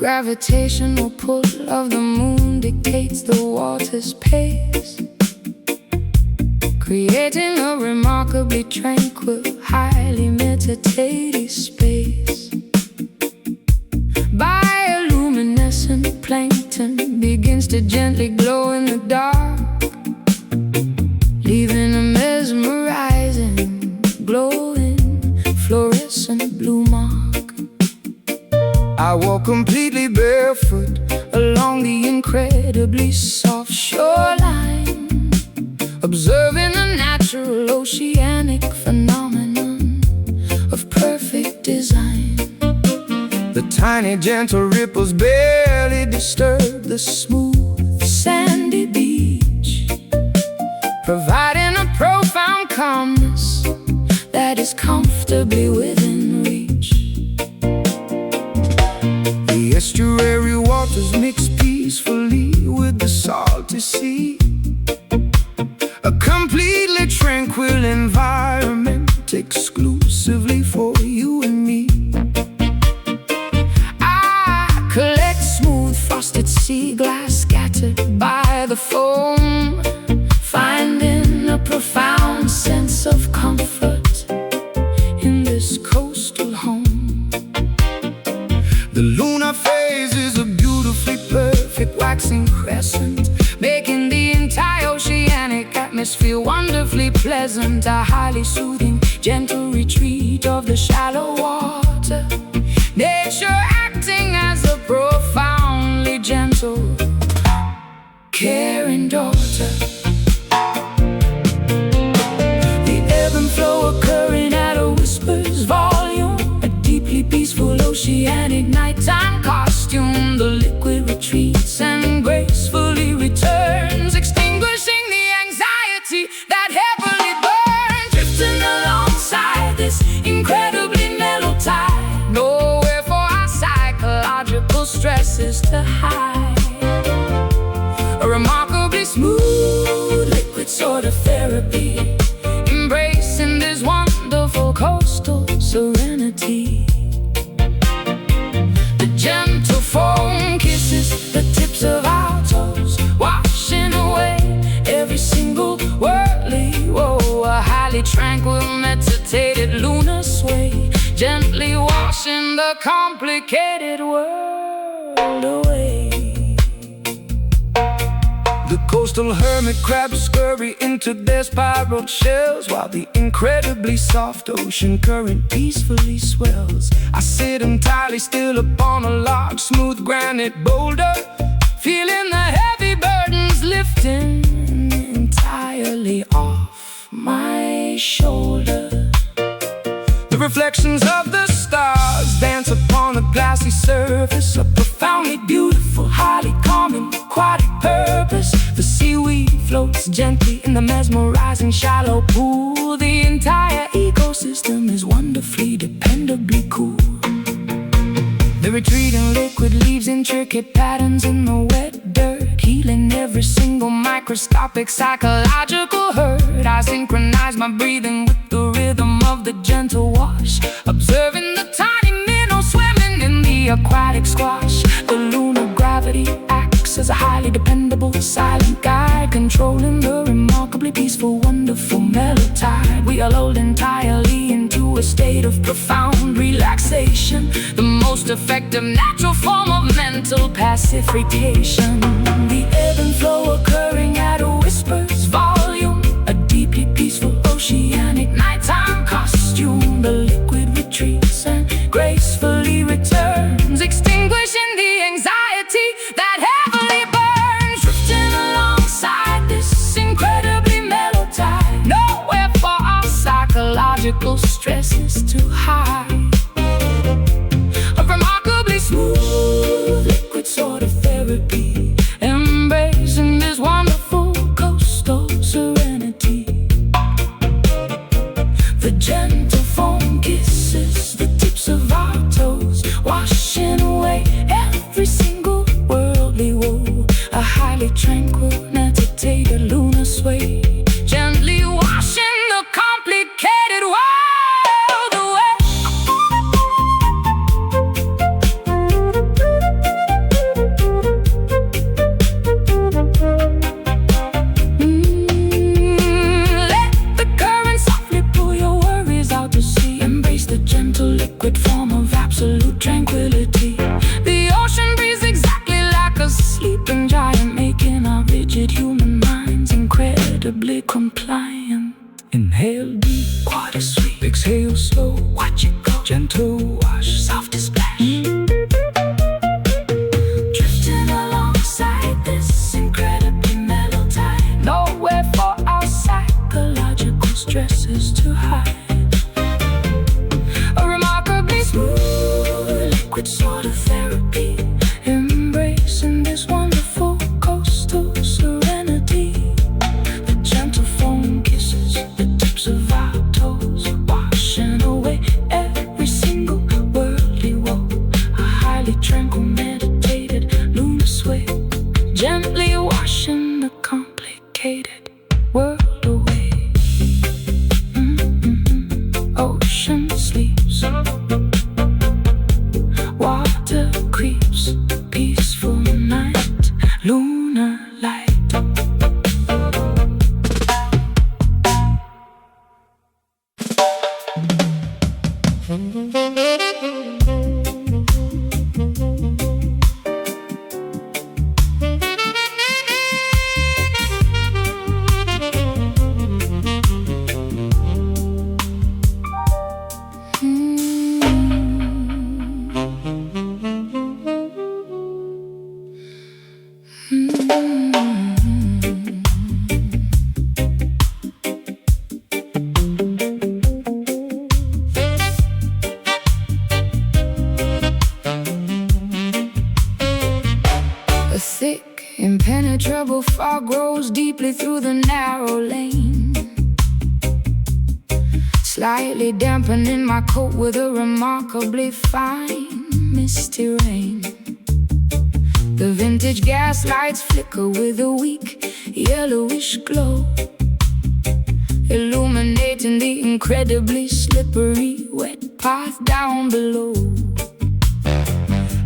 gravitational pull of the moon dictates the water's pace, creating a remarkably tranquil, highly meditative space. Bioluminescent plankton begins to gently glow in the dark, leaving a mesmerizing, glowing, fluorescent blue mark. I walk completely barefoot along the incredibly soft shoreline, observing a natural oceanic phenomenon of perfect design. The tiny gentle ripples barely disturb the smooth sandy beach, providing a profound calmness that is comfortably within reach. The estuary waters mix peacefully with the salty sea, a completely tranquil environment exclusively for you and me. I collect smooth frosted sea glass scattered by the foam, finding a profound sense of comfort in this coastal home. The lunar phase is a beautifully perfect waxing crescent, making the entire oceanic atmosphere wonderfully pleasant. A highly soothing, gentle retreat of the shallow water, nature acting as a profoundly gentle, caring daughter. The ebb and flow occurring at a whisper's volume, a deeply peaceful oceanic nighttime costume. The liquid retreats and gracefully returns, extinguishing the anxiety that heavily burns, drifting alongside this incredibly mellow tide. Nowhere for our psychological stresses to hide. A remarkably smooth liquid sort of therapy, embracing this wonderful coastal serenity. The gentle foam kisses the tips of our toes, washing away every single whirly woe. A highly tranquil, meditated lunar sway, gently washing the complicated world away. The coastal hermit crabs scurry into their spiral shells, while the incredibly soft ocean current peacefully swells. I sit entirely still upon a large, smooth granite boulder, feeling the heavy burdens lifting entirely off my shoulder. The reflections of the stars dance upon the glassy surface, a profoundly beautiful, highly calming, aquatic purpose. The seaweed floats gently in the mesmerizing shallow pool. The entire ecosystem is wonderfully, dependably cool. The retreating liquid leaves intricate patterns in the wet dirt, healing every single microscopic psychological hurt. I synchronize my breathing with the rhythm of the gentle wash, observing the tiny minnows swimming in the aquatic squash. The lunar gravity acts as a highly dependable silent guide, controlling the remarkably peaceful, wonderful mellow tide. We are lulled entirely into a state of profound relaxation, the most effective natural form of mental pacification. The ebb and flow occurring at a whisper's volume, a deeply peaceful oceanic nighttime costume. The liquid retreats and gracefully returns, extinguishing the anxiety that heavily burns, drifting alongside this incredibly mellow tide. Nowhere for our psychological stresses to hide. A remarkably smooth liquid sort of therapy, embracing this wonderful coastal serenity. liquid form of absolute tranquility. The ocean breathes exactly like a sleeping giant, making our rigid human minds incredibly compliant. Inhale deep, water sweet. Exhale slow, watch it go. Gentle wash, soft splash. Drifting alongside this incredibly mellow tide. Nowhere for our psychological stresses to hide. A remarkably smooth liquid sort of therapy, embracing this wonderful coastal serenity. The gentle foam kisses the tips of our toes, washing away every single worldly woe. A highly tranquil, meditated lunar sway, gently washing the complicated world away. Ocean sleeps, water creeps, peaceful night, lunar light. A thick, impenetrable fog grows deeply through the narrow lane, slightly dampening my coat with a remarkably fine misty rain. The vintage gas lights flicker with a weak yellowish glow, illuminating the incredibly slippery wet path down below.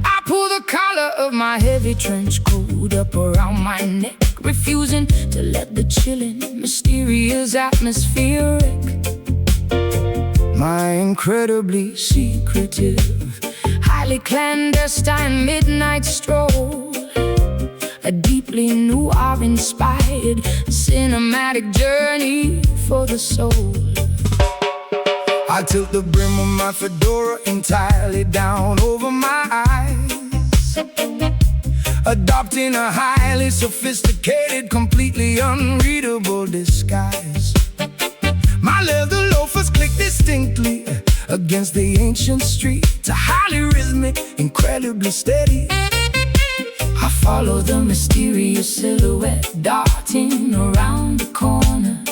I pull the collar of my heavy trench coat up around my neck, refusing to let the chilling, mysterious atmosphere wreck my incredibly secretive, highly clandestine midnight stroll. A deeply noir-inspired cinematic journey for the soul. I tilt the brim of my fedora entirely down over my eyes, adopting a highly sophisticated, completely unreadable disguise. My leather loafers click distinctly against the ancient streets, a highly rhythmic, incredibly steady. I follow the mysterious silhouette darting around the corner,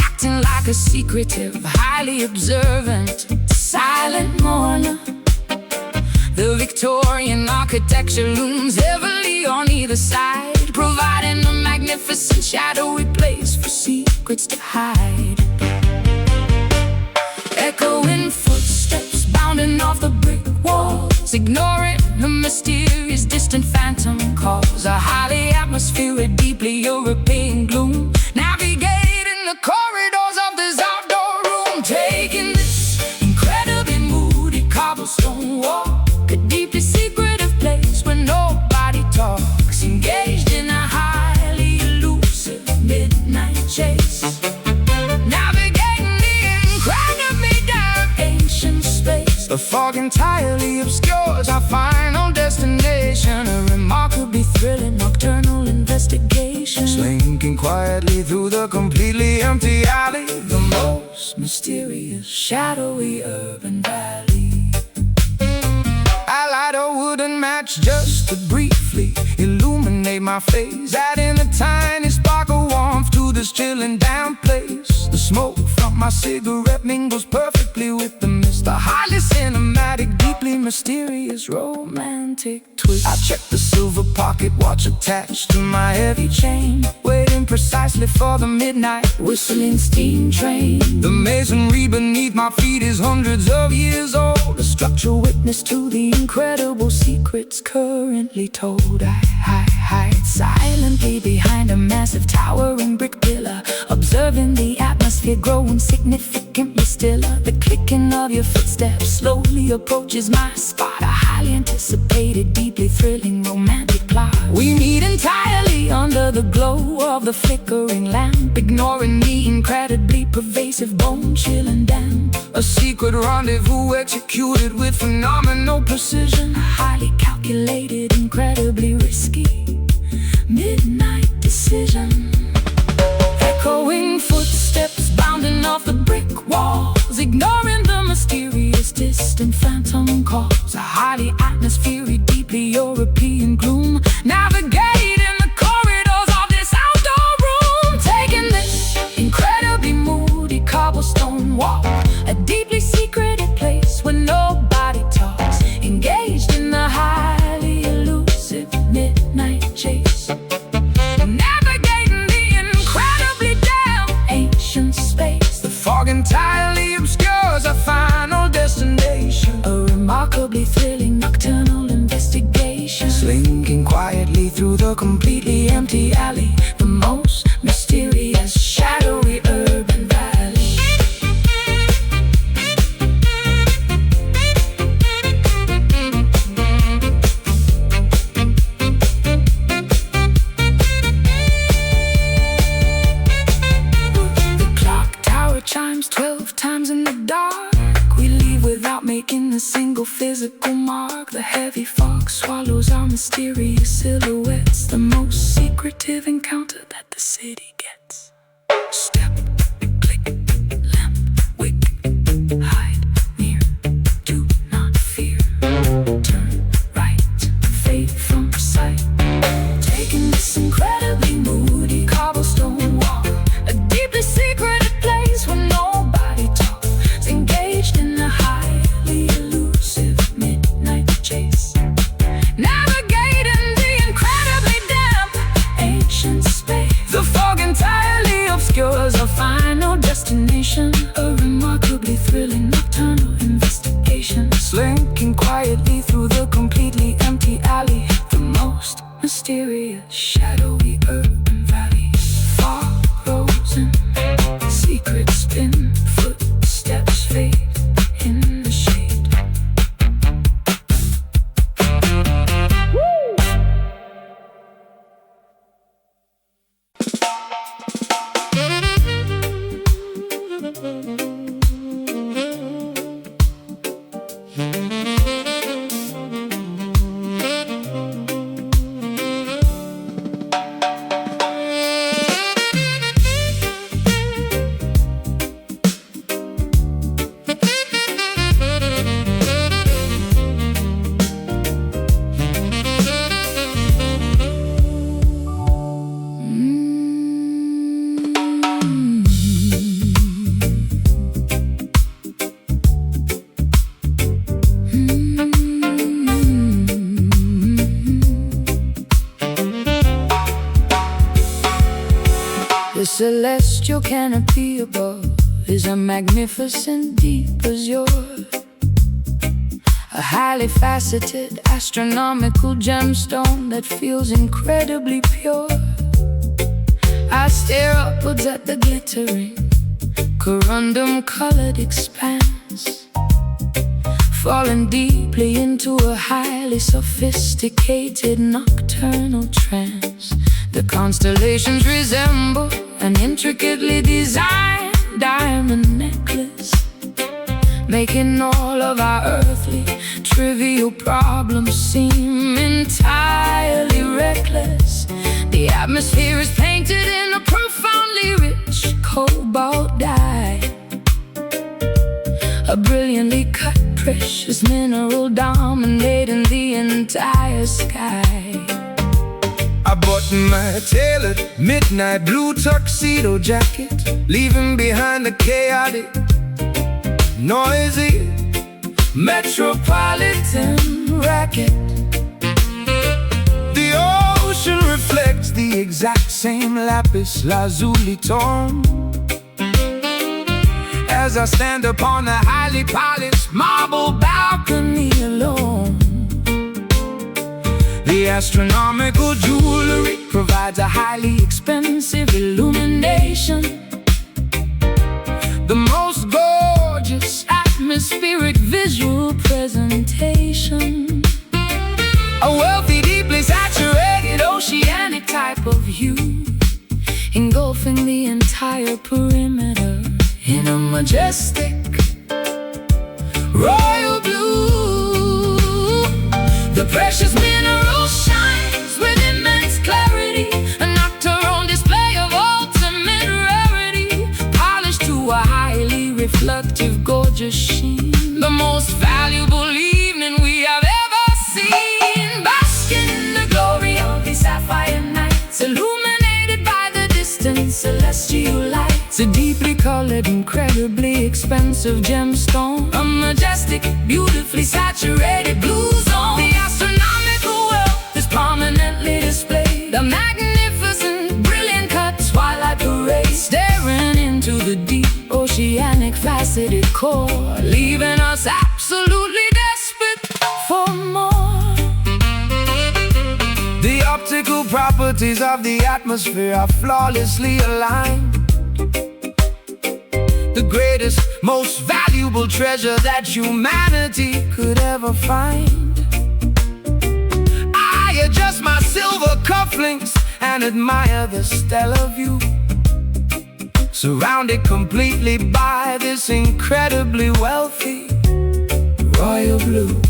acting like a secretive, highly observant, silent mourner. The Victorian architecture looms heavily on either side, providing a magnificent shadowy place for secrets to hide. Echoing footsteps bounding off the brick walls, ignoring a mysterious distant phantom calls. A highly atmospheric, deeply European gloom, navigating the corridors of this outdoor room, taking this incredibly moody cobblestone walk, a deeply secretive place where nobody talks, engaged in a highly elusive midnight chase, navigating the incredibly dark ancient space. The fog entirely obscures our final destination, a remarkably thrilling nocturnal investigation, slinking quietly through the completely empty alley, the most mysterious, shadowy urban valley. I light a wooden match just to briefly illuminate my face, adding a tiny spark of warmth to this chilling damp place. The smoke from my cigarette mingles perfectly with the mist, a highly cinematic, deeply mysterious, romantic twist. I check the silver pocket watch attached to my heavy chain, waiting precisely for the midnight whistling steam train. The masonry beneath my feet is hundreds of years old, a structural witness to the incredible secrets currently told. I hide silently behind a massive towering brick pillar, observing the atmosphere growing significantly stiller. The click clicking of your footsteps slowly approaches my spot. A highly anticipated, deeply thrilling, romantic plot. We meet entirely under the glow of the flickering lamp, ignoring the incredibly pervasive, bone-chilling damp. A secret rendezvous executed with phenomenal precision. A highly calculated, incredibly risky midnight decision. Echoing footsteps bounding off the brick walls, ignoring the mysterious, distant phantom calls. A highly atmospheric, deeply European gloom, navigating the corridors of this outdoor room. Taking this incredibly moody cobblestone walk, a deeply secreted place where nobody talks, engaged in the highly elusive midnight chase. Navigating the incredibly damn ancient space. The fog entirely obscures our final destination, a remarkably thrilling nocturnal investigation. Slinking quietly through the completely empty alley, the most mysterious, shadowy urban valley. The clock tower chimes 12 times in the dark. We leave without making a single physical mark. The heavy fog swallows our mysterious silhouettes, the most secretive encounter that the city gets. Step, click, lamp, wick, hide, near, do not fear. Turn right, fade from sight. Taking this incredibly moody cobblestone walk, a deeply secreted place where nobody talks, engaged in a highly elusive midnight chase. Navigating the incredibly damp ancient space. The fog entirely obscures our final destination, a remarkably thrilling nocturnal investigation. Slinking quietly through the completely empty alley, the most mysterious, shadowy urban valley. Fog rose and secrets spin, footsteps fade in the shade. The celestial canopy above is a magnificent deep azure, a highly faceted astronomical gemstone that feels incredibly pure. I stare upwards at the glittering, corundum-colored expanse, falling deeply into a highly sophisticated nocturnal trance. The constellations resemble an intricately designed diamond necklace, making all of our earthly trivial problems seem entirely reckless. The atmosphere is painted in a profoundly rich cobalt dye, a brilliantly cut precious mineral dominating the entire sky. I bought my tailored midnight blue tuxedo jacket, leaving behind the chaotic, noisy metropolitan racket. The ocean reflects the exact same lapis lazuli tone as I stand upon the highly polished marble balcony alone. The astronomical jewelry provides a highly expensive illumination, the most gorgeous atmosphere atmospheric visual presentation. A wealthy, deeply saturated oceanic type of hue, engulfing the entire perimeter in a majestic royal blue. The precious mineral shines with immense clarity, a nocturnal display of ultimate rarity, polished to a highly reflective, gorgeous sheen. The most valuable evening we have ever seen, basking in the glory of these sapphire nights, illuminated by the distant celestial lights. A deeply colored, incredibly expensive gemstone, a majestic, beautifully saturated blue zone. The astronomical wealth is prominently displayed, a magnificent, brilliant cut twilight parade, staring into the deep, oceanic, faceted core, leaving us absolutely desperate for more. The optical properties of the atmosphere are flawlessly aligned. The greatest, most valuable treasure that humanity could ever find. I adjust my silver cufflinks and admire the stellar view, surrounded completely by this incredibly wealthy royal blue.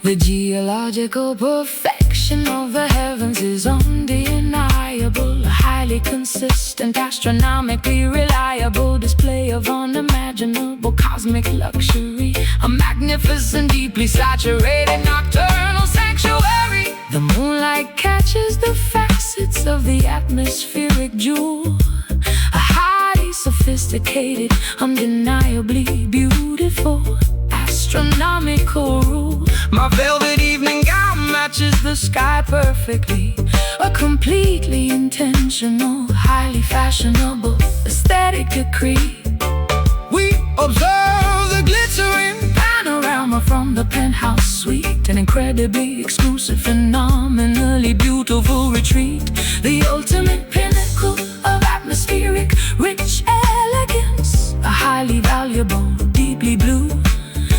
The geological perfection of the heavens is undeniable, a highly consistent, astronomically reliable display of unimaginable cosmic luxury, a magnificent, deeply saturated nocturnal sanctuary. The moonlight catches the facets of the atmospheric jewel, a highly sophisticated, undeniably beautiful astronomical rule. My velvet evening gown matches the sky perfectly, A completely intentional, highly fashionable aesthetic decree. we observe the glittering Panorama from the penthouse suite, an incredibly exclusive, phenomenally beautiful retreat, the ultimate pinnacle of atmospheric rich elegance, a highly valuable, deeply blue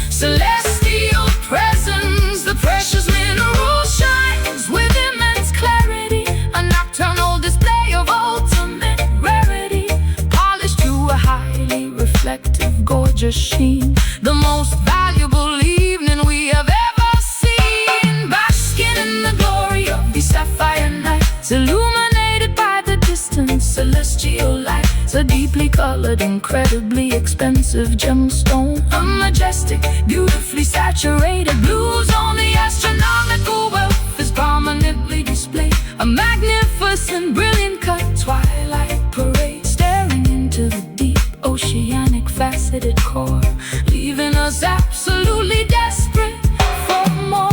celestial presence. The precious mineral shines with immense clarity, a nocturnal display of ultimate rarity, polished to a highly reflective, gorgeous sheen. The most valuable evening we have ever seen, basking in the glory of these sapphire nights, illuminated by the distant celestial lights. A deeply colored, incredibly expensive gemstone, a majestic, beautifully saturated blue zone. The astronomical wealth is prominently displayed, a magnificent, brilliant cut twilight parade, staring into the deep, oceanic, faceted core, leaving us absolutely desperate for more.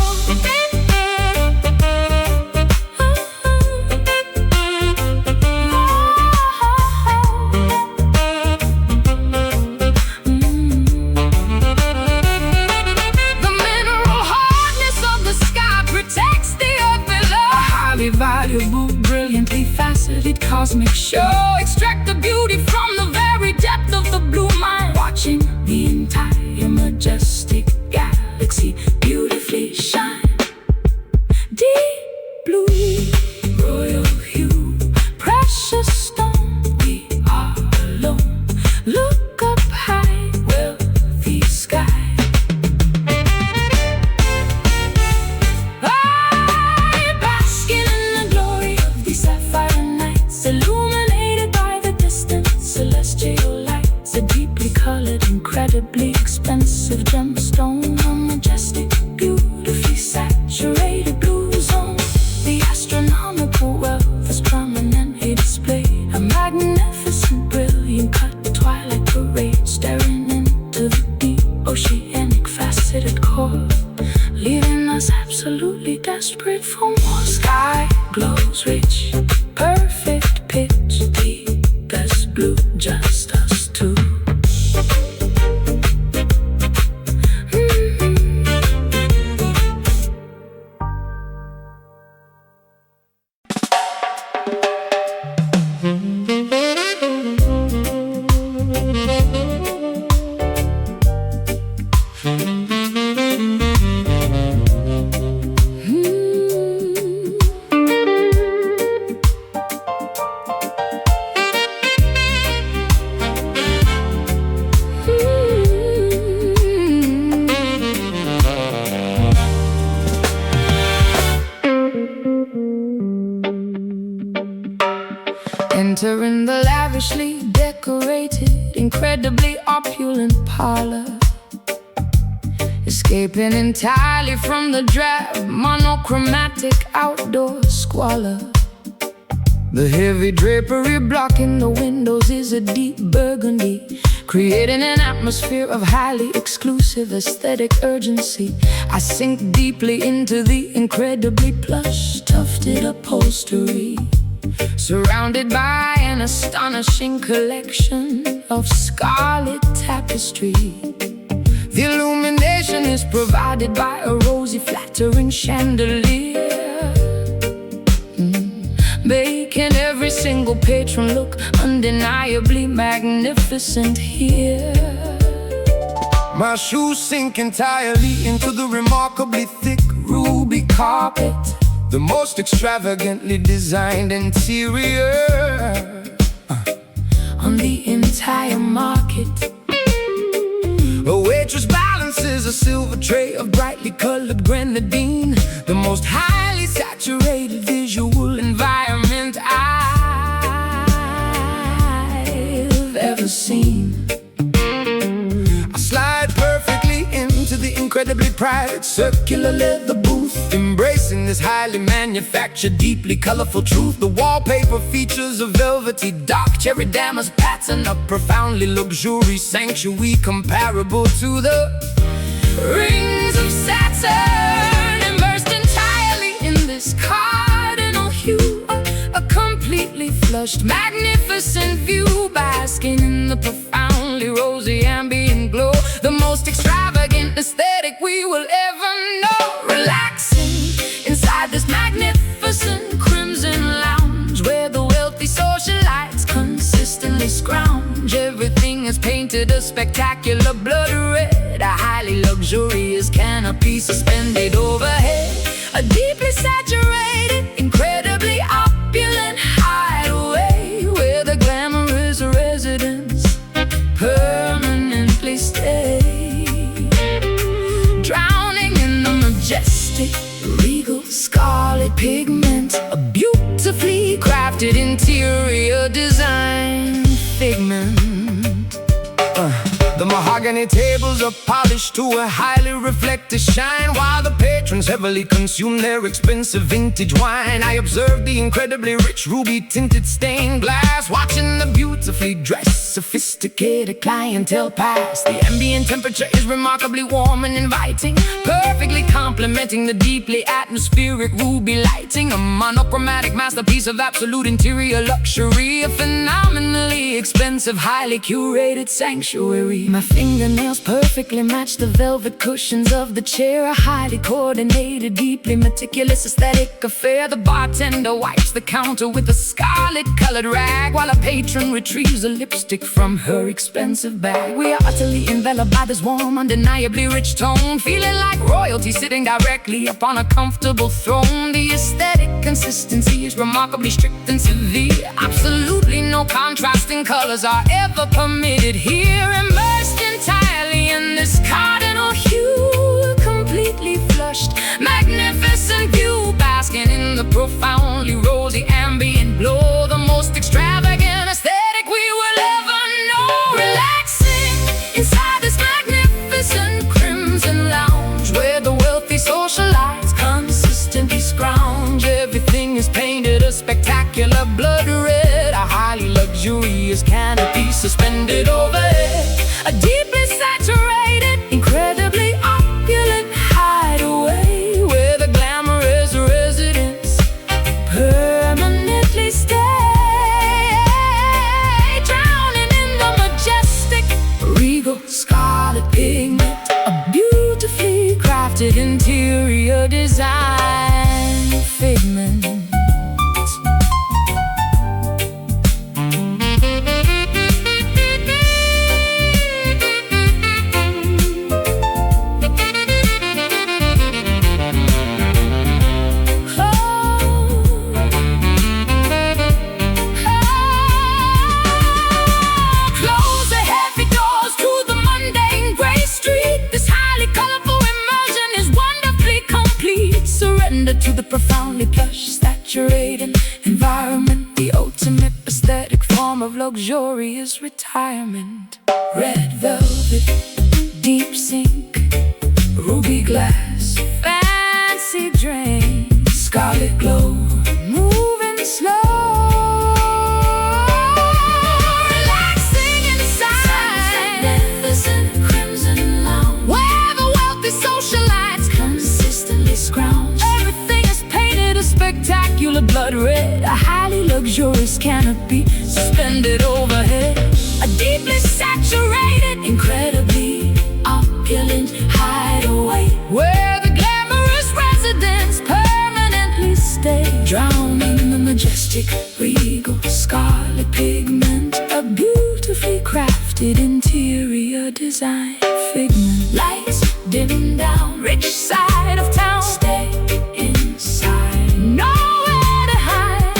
The mineral hardness of the sky protects the earth below, a highly valuable, brilliantly faceted cosmic show. Extract the beauty from the very depth of the blue mind, watching the entire majestic galaxy beautifully shine. Deep blue, royal hue, precious stone, we are alone. Look up high, wealthy sky. I basking in the glory of these sapphire nights, illuminated by the distant celestial lights. A deeply colored, incredibly expensive gemstone, a majestic, beautifully saturated blue zone. The astronomical wealth is prominently displayed, a magnificent, brilliant cut twilight parade, staring into the deep, oceanic, faceted core, leaving us absolutely desperate for more. Sky glows rich, perfect pitch, deepest blue, just us two. Entering the lavishly decorated, incredibly opulent parlor, escaping entirely from the drab, monochromatic outdoor squalor. The heavy drapery blocking the windows is a deep burgundy, creating an atmosphere of highly exclusive aesthetic urgency. I sink deeply into the incredibly plush, tufted upholstery, surrounded by an astonishing collection of scarlet tapestry. The illumination is provided by a rosy, flattering chandelier, making every single patron look undeniably magnificent here. My shoes sink entirely into the remarkably thick ruby carpet, the most extravagantly designed interior on the entire market. A waitress balances a silver tray of brightly colored grenadine, the most highly saturated visual environment I've ever seen. I slide perfectly into the incredibly private circular leather booth, embracing this highly manufactured, deeply colorful truth. The wallpaper features a velvety dark cherry damask pattern, a profoundly luxurious sanctuary comparable to the rings of Saturn, immersed entirely in this cardinal hue. A completely flushed, magnificent view, basking in the profoundly rosy ambient glow. The most extravagant aesthetic we will ever know. Relaxing inside this magnificent crimson lounge, where the wealthy socialites consistently scrounge. Everything is painted a spectacular blood red, a highly luxurious canopy suspended overhead, a deeply saturated, incredibly opulent hideaway, where the glamorous residents permanently stay, drowning in the majestic, regal scarlet pigment, a beautifully crafted interior design figment. The mahogany tables are polished to a highly reflective shine, while the patrons heavily consume their expensive vintage wine. I observe the incredibly rich ruby-tinted stained glass, watching the beautifully dressed, sophisticated clientele pass. The ambient temperature is remarkably warm and inviting, perfectly complementing the deeply atmospheric ruby lighting. A monochromatic masterpiece of absolute interior luxury, a phenomenally expensive, highly curated sanctuary. My fingernails perfectly match the velvet cushions of the chair, a highly coordinated, deeply meticulous aesthetic affair. The bartender wipes the counter with a scarlet-colored rag, while a patron retrieves a lipstick from her expensive bag. We are utterly enveloped by this warm, undeniably rich tone, feeling like royalty sitting directly upon a comfortable throne. The aesthetic consistency is remarkably strict and severe. Absolutely no contrasting colors are ever permitted here. Immersed entirely in this cardinal hue, completely flushed, magnificent view, basking in the profoundly rosy ambient glow. The most extravagant aesthetic we will ever know. Relaxing inside this magnificent crimson lounge, where the wealthy socialites consistently scrounge. Everything is painted a spectacular blood red, a highly luxurious canopy suspended overhead, a deeply saturated, incredibly opulent hideaway, where the glamorous residents permanently stay, drowning in the majestic, regal scarlet pigment, a beautifully crafted interior design figment. to the profoundly plush, saturated environment, the ultimate aesthetic form of luxurious retirement. Red velvet, deep sink, ruby glass, fancy drink, scarlet glow, moving slow, relaxing inside, magnificent crimson lounge, where the wealthy socialites consistently scrounge. Everything is painted a spectacular blood red, a highly luxurious canopy suspended overhead, a deeply saturated, incredibly opulent hideaway, where the glamorous residents permanently stay, drowning the majestic, regal, scarlet pigment, a beautifully crafted interior design figment. Lights dim down, rich side of town, stay inside, nowhere to hide.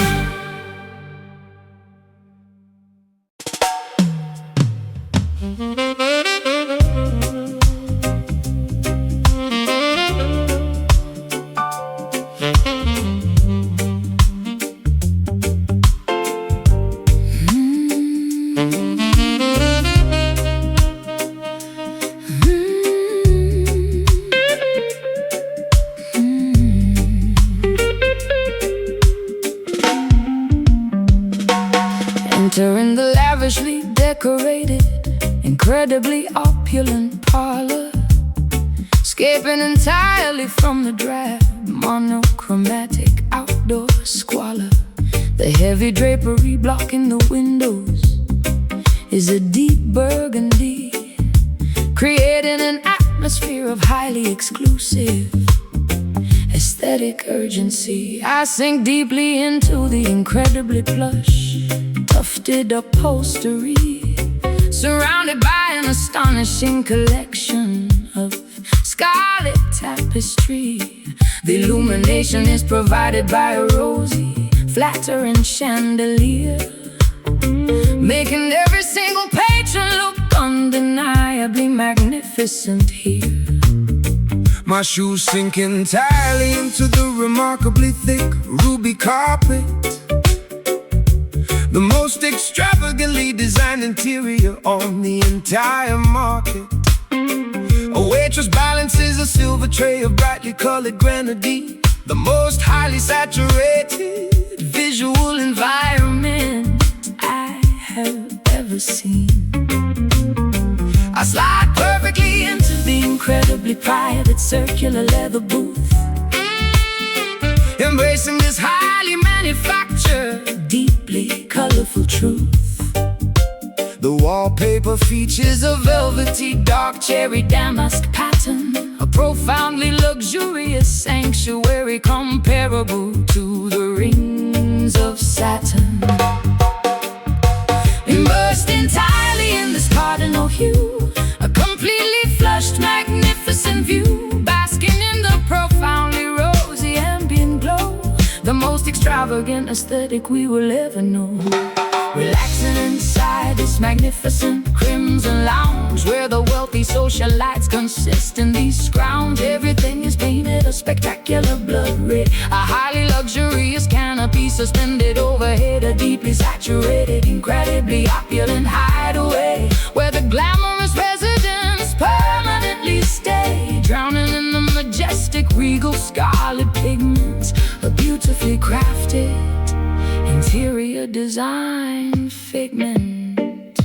Entering the lavishly decorated, incredibly opulent parlor, escaping entirely from the drab, monochromatic outdoor squalor. The heavy drapery blocking the windows is a deep burgundy, creating an atmosphere of highly exclusive aesthetic urgency. I sink deeply into the incredibly plush, tufted upholstery, surrounded by an astonishing collection of scarlet tapestry. The illumination is provided by a rosy, flattering chandelier, making every single patron look undeniably magnificent here. My shoes sink entirely into the remarkably thick ruby carpet, the most extravagantly designed interior on the entire market. A waitress balances a silver tray of brightly colored grenadine, the most highly saturated visual environment I have ever seen. I slide perfectly into the incredibly private circular leather booth, embracing this highly manufactured, deeply colorful truth. The wallpaper features a velvety dark cherry damask pattern, a profoundly luxurious sanctuary comparable to the rings of Saturn. Immersed entirely in this cardinal hue, a completely flushed, magnificent view, basking in the profoundly rosy ambient glow, the most extravagant aesthetic we will ever know. Relaxing inside this magnificent crimson lounge, where the wealthy socialites consistently scrounge. Everything is painted a spectacular blood red, a highly luxurious canopy suspended overhead, a deeply saturated, incredibly opulent hideaway, where the glamorous residents permanently stay, drowning in the majestic, regal, scarlet pigments, a beautifully crafted interior design figment.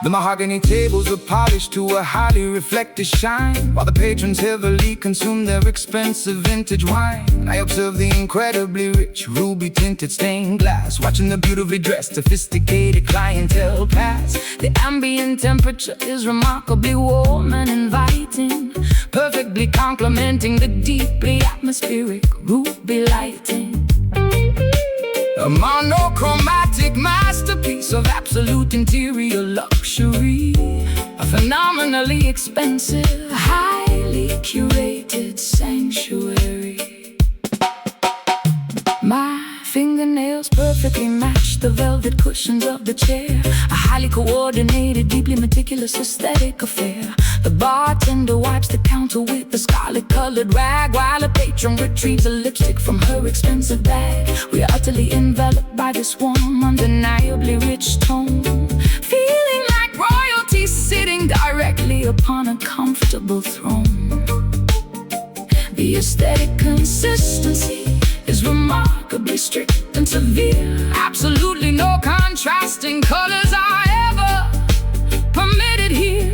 The mahogany tables are polished to a highly reflective shine, while the patrons heavily consume their expensive vintage wine. I observe the incredibly rich ruby tinted stained glass, watching the beautifully dressed sophisticated clientele pass. The ambient temperature is remarkably warm and inviting, perfectly complementing the deeply atmospheric ruby lighting. A monochromatic masterpiece of absolute interior luxury, a phenomenally expensive, highly curated sanctuary. My fingernails perfectly match the velvet cushions of the chair, a highly coordinated, deeply meticulous aesthetic affair. The bartender wipes the counter counter with a scarlet-colored rag, while a patron retrieves a lipstick from her expensive bag. We are utterly enveloped by this warm, undeniably rich tone, feeling like royalty sitting directly upon a comfortable throne. The aesthetic consistency is remarkably strict and severe. Absolutely no contrasting colors are ever permitted here.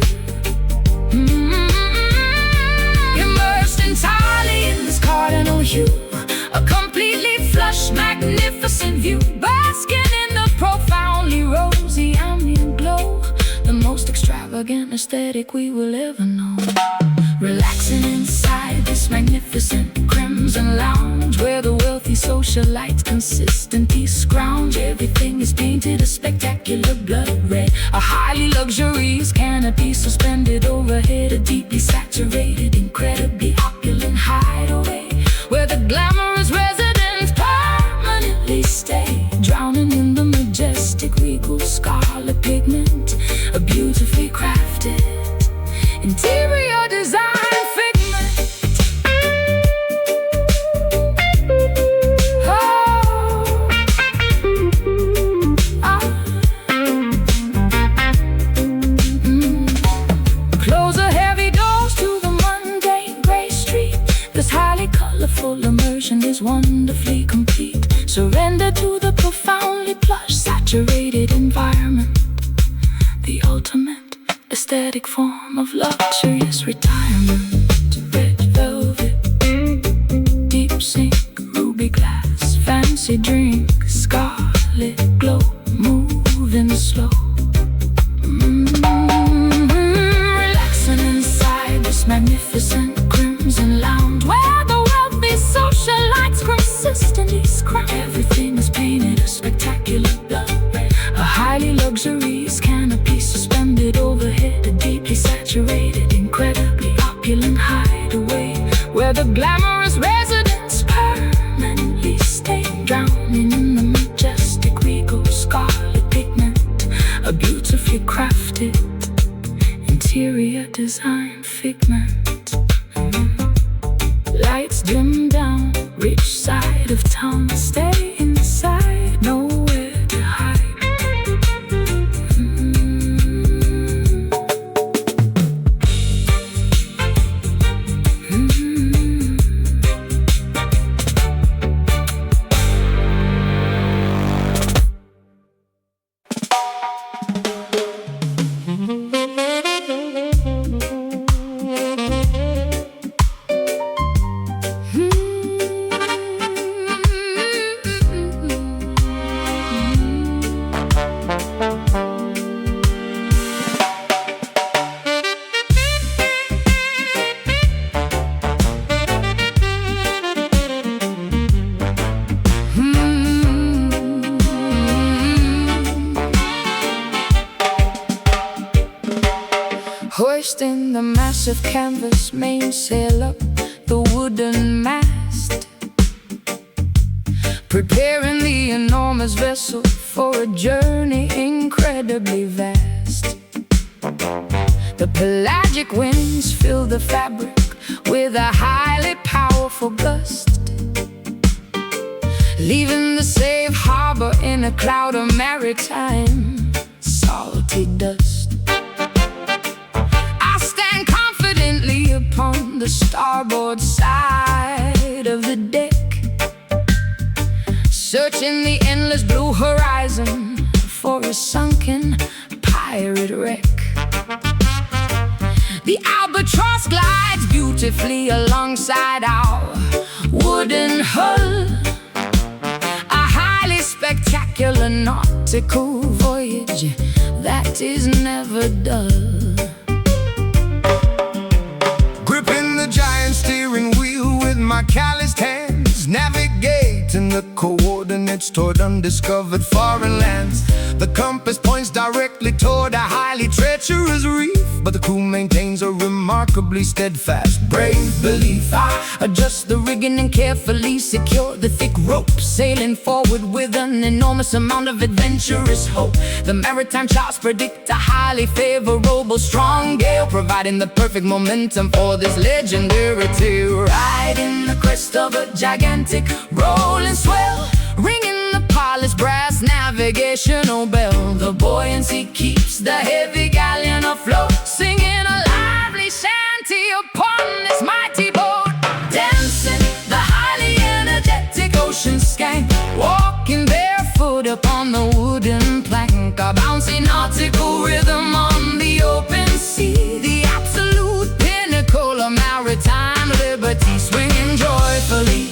Immersed entirely in this cardinal hue, a completely flush, magnificent view, basking in the profoundly rosy ambient glow, the most extravagant aesthetic we will ever know. Relaxing inside this magnificent crimson lounge, where the wealthy socialites consistently scrounge. Everything is painted a spectacular blood red, a highly luxurious canopy suspended overhead, a deeply saturated, incredibly opulent hideaway, where the glamorous residents permanently stay, drowning in the majestic regal scarlet pigment, a beautifully crafted interior design figment. Close a heavy doors to the mundane gray street. This highly colorful immersion is wonderfully complete. Surrender to the profoundly plush, saturated environment, the ultimate aesthetic form of luxurious retirement. Red velvet, deep sink, ruby glass, fancy drink, scarlet glow, moving slow. Relaxing inside this magnificent crimson lounge, where the wealthy socialites consistently scrounge. Everything is painted a spectacular blood red, a highly luxurious canopy suspended overhead, a deeply saturated, incredibly opulent hideaway, where the glamorous residents permanently stay, drowning in the majestic regal scarlet pigment, a beautifully crafted interior design figment. Lights dim down, rich side of town, stay inside, nowhere to hide. Hoisting the massive canvas mainsail up the wooden mast, preparing the enormous vessel for a journey incredibly vast. The pelagic winds fill the fabric with a highly powerful gust, leaving the safe harbor in a cloud of maritime salty dust. Upon the starboard side of the deck, searching the endless blue horizon for a sunken pirate wreck. The albatross glides beautifully alongside our wooden hull, a highly spectacular nautical voyage that is never dull. Gripping the giant steering wheel with my calloused hands, navigating the coordinates toward undiscovered foreign lands. The compass points directly toward a highly treacherous reef, but the crew maintains a remarkably steadfast, brave belief. I adjust the rigging and carefully secure the thick rope, sailing forward with an enormous amount of adventurous hope. The maritime charts predict a highly favorable strong gale, providing the perfect momentum for this legendary tale. Riding the crest of a gigantic rolling swell, ringing the polished brass navigational bell. The buoyancy keeps the heavy galleon afloat, singing a lively shanty upon this mighty boat. Dancing the highly energetic ocean skank, walking barefoot upon the wooden plank, a bouncy nautical rhythm on the open sea, the absolute pinnacle of maritime liberty, swinging joyfully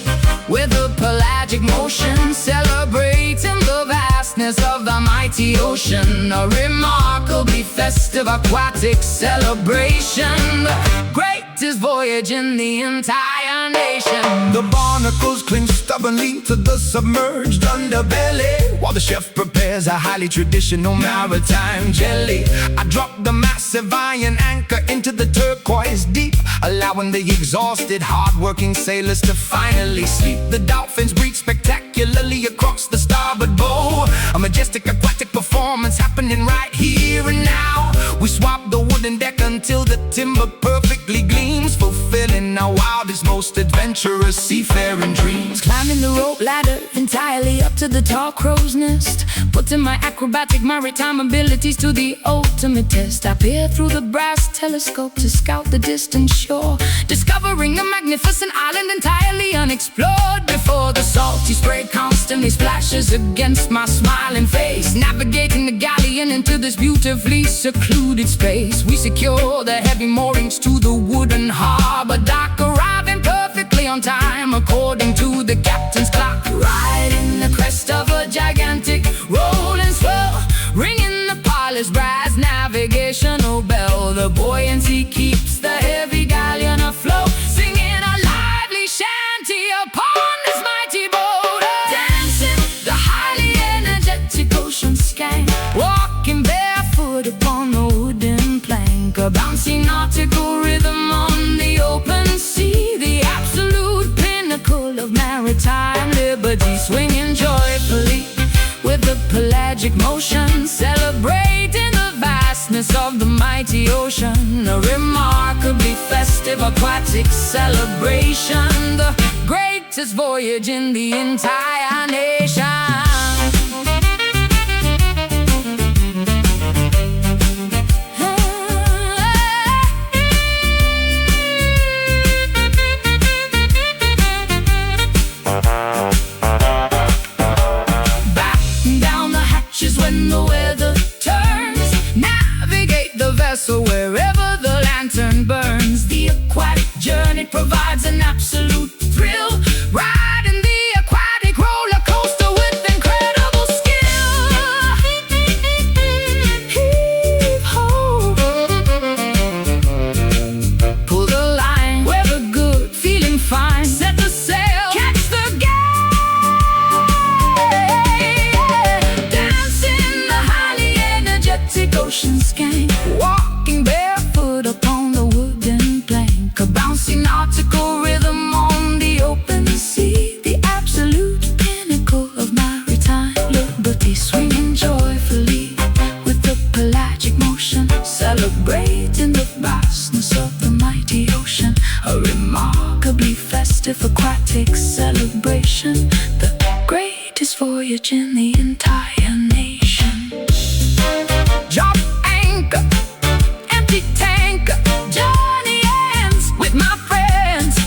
with a pelagic motion, celebrating the vastness of the mighty ocean. A remarkably festive aquatic celebration, the greatest voyage in the entire nation. The barnacles cling stubbornly to the submerged underbelly, while the chef prepares a highly traditional maritime jelly. I drop the massive iron anchor into the turquoise deep, allowing the exhausted, hard-working sailors to finally sleep. The dolphins breathe spectacularly across the starboard bow, a majestic aquatic performance happening right here and now. We swap the wooden deck until the timber perfectly gleams, fulfilling our wildest, most adventurous seafaring dreams. Climbing the rope ladder entirely up to the tall crow's nest, putting my acrobatic maritime abilities to the ultimate test. I peer through the brass telescope to scout the distant shore, discovering a magnificent island entirely unexplored before. The salty spray constantly splashes against my smiling face, navigating the galleon into this beautifully secluded space. We secure the heavy moorings to the wooden harbor dock, arriving perfectly on time according to the captain's clock. Riding the crest of a gigantic rolling swell, ringing the polished brass navigational bell. The buoyancy keeps the heavy galleon afloat, singing a lively shanty upon this mighty boat. Dancing the highly energetic ocean skank, walking barefoot upon the wooden plank, a bouncy nautical rhythm on the open sea, the absolute pinnacle of maritime liberty, swinging joyfully with a pelagic motion, celebrating the vastness of the mighty ocean. A remarkably festive aquatic celebration, the greatest voyage in the entire nation. When the weather turns, navigate the vessel wherever the lantern burns. The aquatic journey provides an absolute thrill, riding the aquatic roller coaster with incredible skill. Heave ho, pull the line, weather good, feeling fine, set the sail, catch the gale. Ocean skank, walking barefoot upon the wooden plank, a bouncy nautical rhythm on the open sea, the absolute pinnacle of maritime liberty, swinging joyfully with the pelagic motion, celebrating the vastness of the mighty ocean. A remarkably festive aquatic celebration, the greatest voyage in the entire nation. Drop anchor, empty tanker, journey ends with my friends.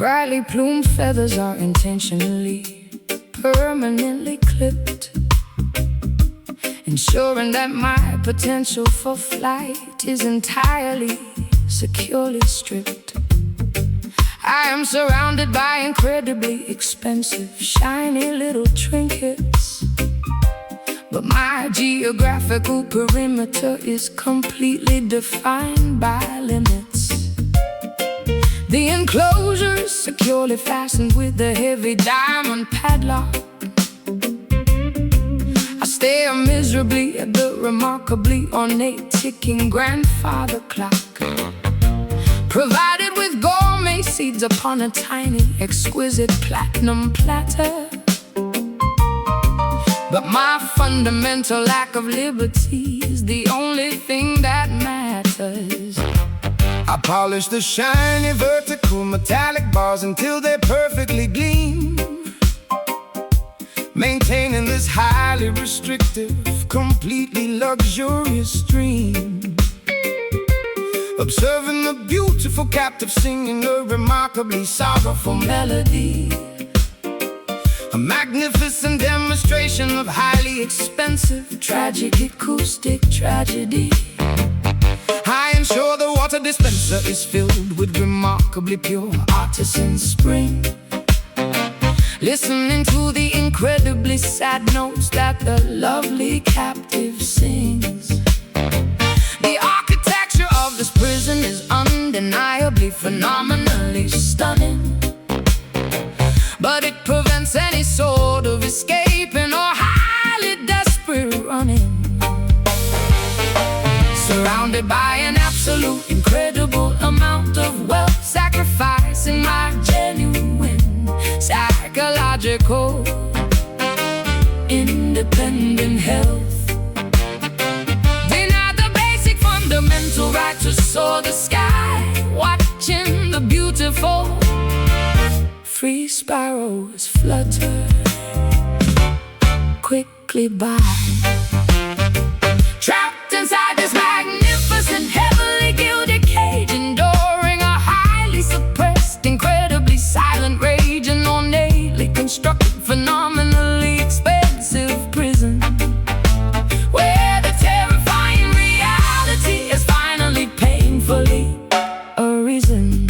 brightly plumed feathers are intentionally, permanently clipped, ensuring that my potential for flight is entirely, securely stripped. I am surrounded by incredibly expensive, shiny little trinkets, but my geographical perimeter is completely defined by limits. The enclosure is securely fastened with a heavy diamond padlock. I stare miserably at the remarkably ornate ticking grandfather clock, provided with gourmet seeds upon a tiny, exquisite platinum platter. But my fundamental lack of liberty is the only thing that matters. I polish the shiny vertical metallic bars until they perfectly gleam, maintaining this highly restrictive, completely luxurious stream. Observing the beautiful captive singing a remarkably sorrowful melody, a magnificent demonstration of highly expensive, tragic acoustic tragedy. I ensure the water dispenser is filled with remarkably pure artisan spring, listening to the incredibly sad notes that the lovely captive sings. The architecture of this prison is undeniably phenomenally stunning, but it prevents any sort of escaping or highly desperate running. Surrounded by an absolute incredible amount of wealth, sacrificing my genuine psychological independent health. Deny the basic fundamental right to soar the sky, watching the beautiful free sparrows flutter quickly by. Trapped inside this magnificent, heavily gilded cage, enduring a highly suppressed, incredibly silent rage, an ornately constructed, phenomenally expensive prison, where the terrifying reality is finally painfully arisen.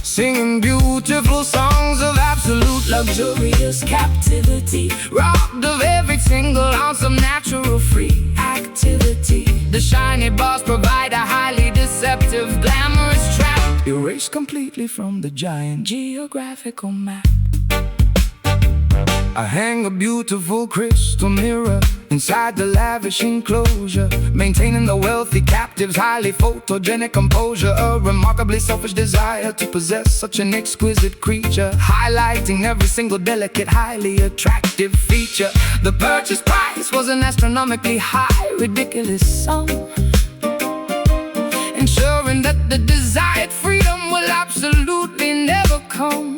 Singing beautiful songs of absolute luxurious captivity, robbed of every single ounce of natural free activity. The shiny bars provide a highly deceptive, glamorous trap, erased completely from the giant geographical map. I hang a beautiful crystal mirror inside the lavish enclosure, maintaining the wealthy captive's highly photogenic composure. A remarkably selfish desire to possess such an exquisite creature, highlighting every single delicate, highly attractive feature. The purchase price was an astronomically high, ridiculous sum, ensuring that the desired freedom will absolutely never come.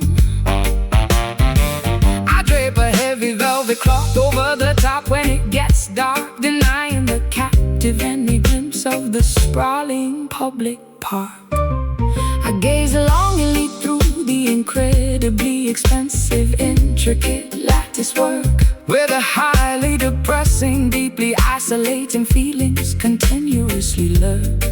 Drape a heavy velvet cloth over the top when it gets dark, denying the captive any glimpse of the sprawling public park. I gaze longingly through the incredibly expensive, intricate lattice work, where the highly depressing, deeply isolating feelings continuously lurk.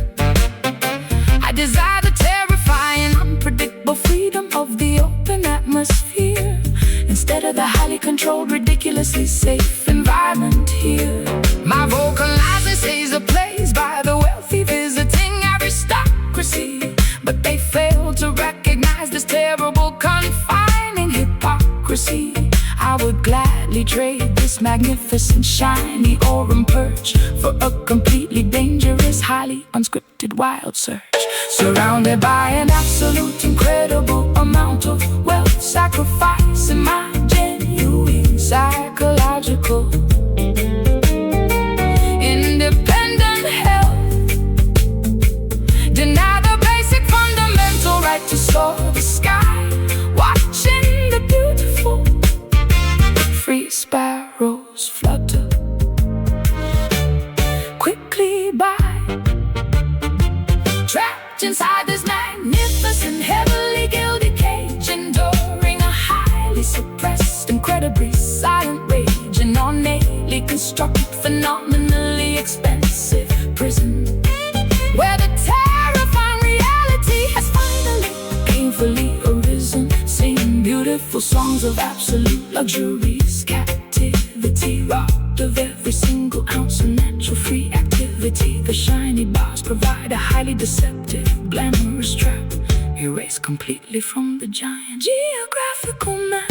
I desire the terrifying, unpredictable freedom of the open atmosphere, instead of the highly controlled, ridiculously safe environment here. My vocalizing stays ablaze by the wealthy visiting aristocracy, but they fail to recognize this terrible, confining hypocrisy. I would gladly trade this magnificent, shiny aurum perch for a completely dangerous, highly unscripted wild search. Surrounded by an absolute, incredible amount of wealth, sacrificing my genuine psychological independent health. Deny the basic fundamental right to soar the sky, watching the beautiful free sparrows flutter quickly by. Trapped inside this magnificent, heavily gilded cage, indoors incredibly silent rage, an ornately constructed, phenomenally expensive prison, where the terrifying reality has finally, painfully arisen, singing beautiful songs of absolute luxuries, captivity, robbed of every single ounce of natural free activity. The shiny bars provide a highly deceptive, glamorous trap, erased completely from the giant geographical map.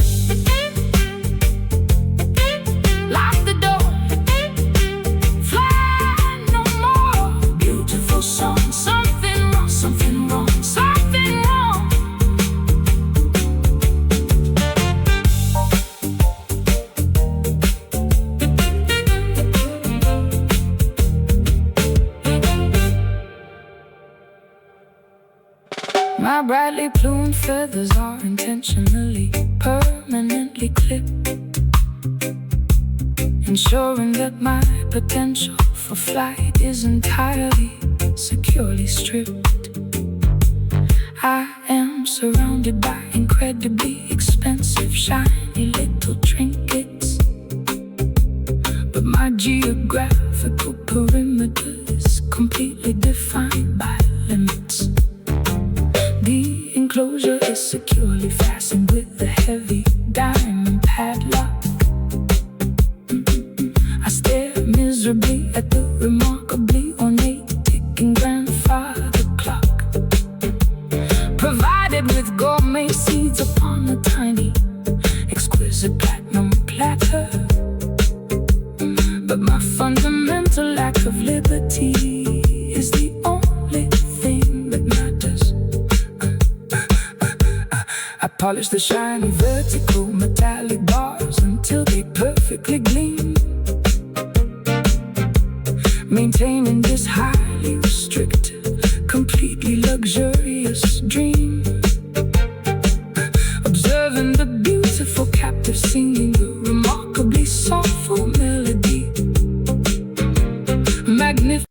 Lock the door, fly no more. Beautiful song, something wrong, something wrong, something wrong. My brightly plumed feathers are intentionally, permanently clipped, ensuring that my potential for flight is entirely, securely stripped. I am surrounded by incredibly expensive, shiny little trinkets, but my geographical perimeter is completely defined by limits. The enclosure is securely fastened with a heavy diamond padlock. I stare miserably at the remarkably ornate ticking grandfather clock, provided with gourmet seeds upon a tiny, exquisite platinum platter. But my fundamental lack of liberty is the only thing that matters. I polish the shiny vertical metallic bars until they perfectly gleam, maintaining this highly restricted, completely luxurious dream. Observing the beautiful captive singing the remarkably soulful melody. Magnificent.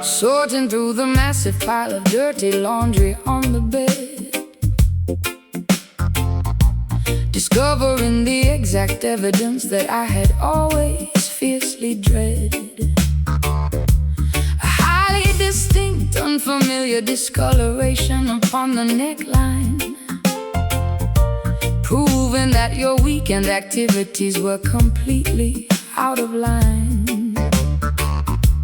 Sorting through the massive pile of dirty laundry on the bed, discovering the exact evidence that I had always fiercely dreaded. A highly distinct, unfamiliar discoloration upon the neckline, proving that your weekend activities were completely out of line.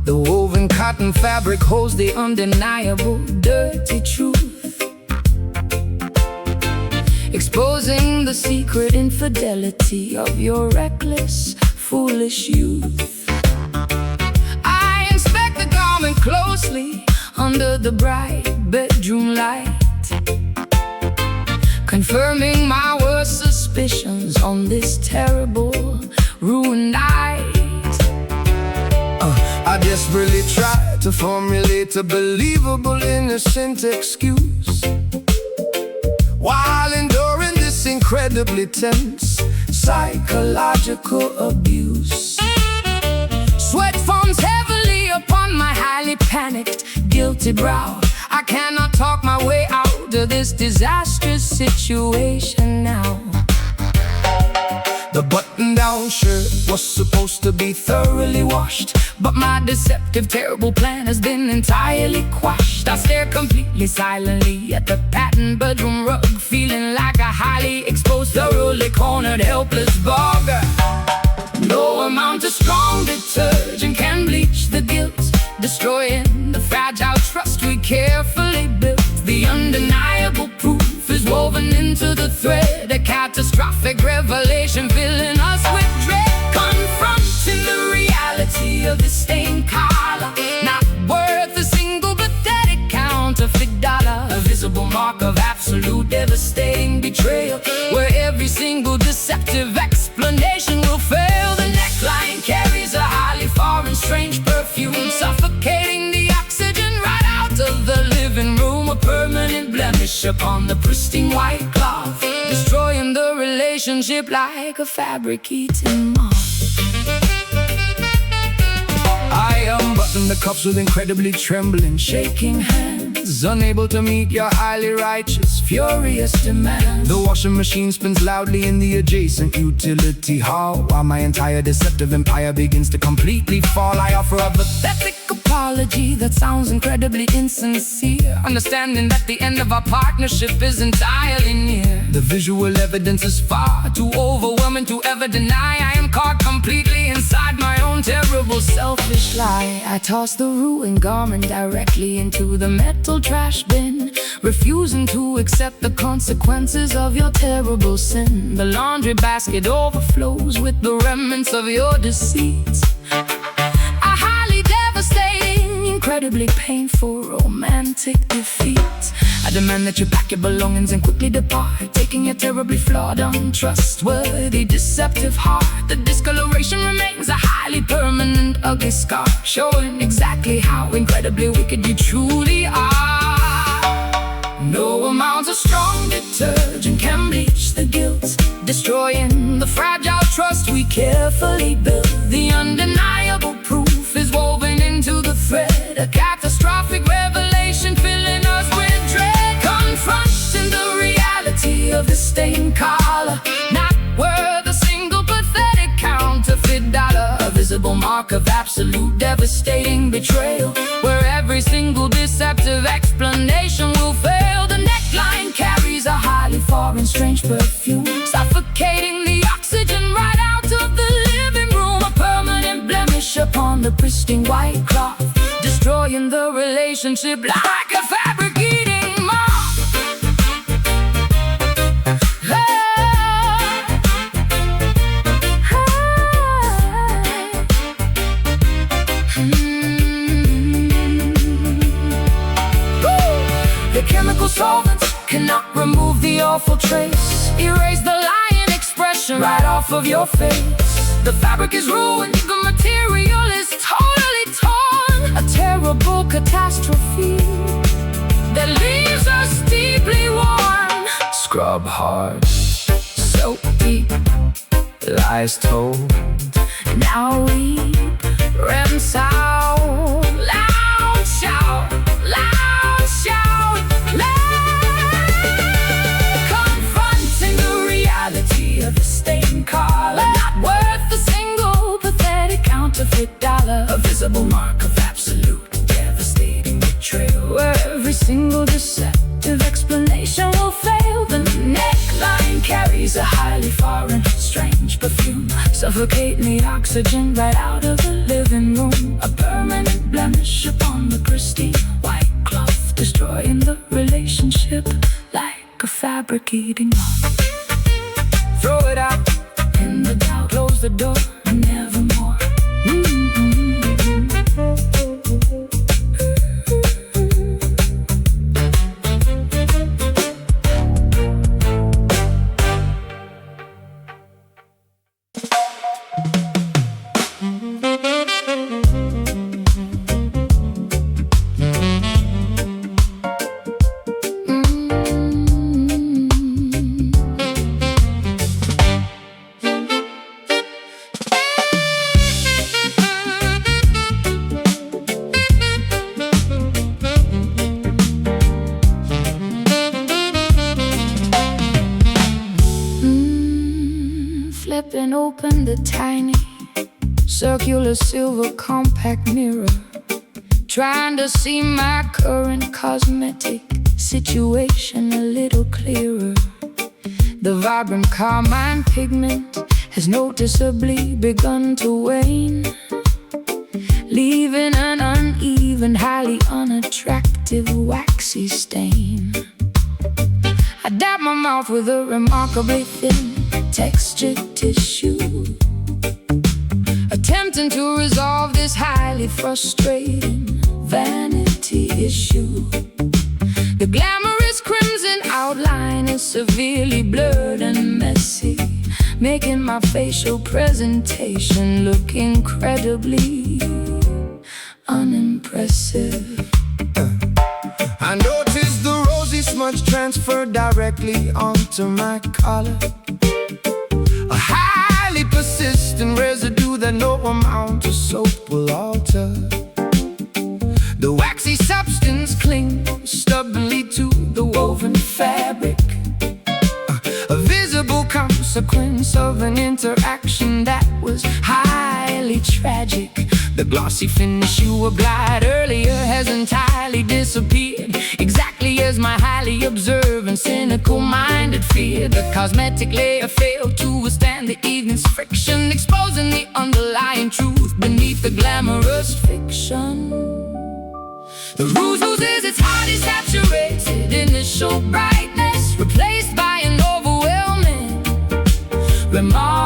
The woven cotton fabric holds the undeniable dirty truth, exposing the secret infidelity of your reckless, foolish youth. I inspect the garment closely under the bright bedroom light, confirming my worst suspicions on this terrible, ruined night. I desperately try to formulate a believable, innocent excuse, while enduring this incredibly tense psychological abuse. Sweat forms heavily upon my highly panicked, guilty brow. I cannot talk my way out of this disastrous situation now. The button-down shirt was supposed to be thoroughly washed, but my deceptive, terrible plan has been entirely quashed. I stare completely silently at the patterned bedroom rug, feeling like a highly exposed, thoroughly cornered, helpless bug. No amount of strong detergent can bleach the guilt, destroying the fragile trust we carefully built. The undeniable proof is woven into the thread, a catastrophic revelation filling us with dread. Confronting the reality of this stained collar, not worth a single pathetic counterfeit dollar, a visible mark of absolute devastating betrayal, where every single deceptive explanation upon the pristine white cloth, destroying the relationship like a fabricating moth. I unbutton the cuffs with incredibly trembling, shaking hands, unable to meet your highly righteous, furious demand. The washing machine spins loudly in the adjacent utility hall, while my entire deceptive empire begins to completely fall. I offer a pathetic apology that sounds incredibly insincere, understanding that the end of our partnership is entirely near. The visual evidence is far too overwhelming to ever deny. I am caught completely inside my own terrible selfish lie. I toss the ruined garment directly into the metal trash bin, refusing to accept the consequences of your terrible sin. The laundry basket overflows with the remnants of your deceits. A highly devastating, incredibly painful, romantic defeat. I demand that you pack your belongings and quickly depart, taking your terribly flawed, untrustworthy, deceptive heart. The discoloration remains a highly permanent, ugly scar, showing exactly how incredibly wicked you truly are. No amount of strong detergent can bleach the guilt, destroying the fragile trust we carefully built. The undeniable proof is woven into the thread, a catastrophic revelation filling us with dread. Confronting the reality of the stained collar, not worth a single pathetic counterfeit dollar. A visible mark of absolute devastating betrayal, where every single deceptive explanation will fail. The neckline carries a highly foreign, strange perfume, suffocating the oxygen right out of the living room. A permanent blemish upon the pristine white cloth, destroying the relationship like a fabricating moth. The chemical solvents cannot remove the awful trace, erase the lying expression right off of your face. The fabric is ruined, the material is totally torn, a terrible catastrophe that leaves us deeply worn. Scrub hard, soak deep, lies told, now weep, rinse out, loud shout, loud shout, loud. Confronting the reality of the stained collar, not worth a single pathetic counterfeit dollar. A visible mark of absolute devastating betrayal, where every single deceptive explanation will fail. The neckline carries a highly foreign, strange perfume, suffocating the oxygen right out of the living room. A permanent blemish upon the pristine white cloth, destroying the relationship like a fabricating moth. Throw it out in the doubt, close the door, nevermore. Flipping open the tiny circular silver compact mirror, trying to see my current cosmetic situation a little clearer. The vibrant carmine pigment has noticeably begun to wane, leaving an uneven, highly unattractive, waxy stain. I dab my mouth with a remarkably thin textured tissue, attempting to resolve this highly frustrating vanity issue. The glamorous crimson outline is severely blurred and messy, making my facial presentation look incredibly unimpressive. I noticed the rosy smile much transferred directly onto my collar. A highly persistent residue that no amount of soap will alter. The waxy substance clings stubbornly to the woven fabric, a visible consequence of an interaction that was highly tragic. The glossy finish you applied earlier has entirely disappeared, exactly as my highly observant, cynical minded feared. The cosmetic layer failed to withstand the evening's friction, exposing the underlying truth beneath the glamorous fiction. The rouge loses its highly saturated initial brightness, replaced by an overwhelming, remarkably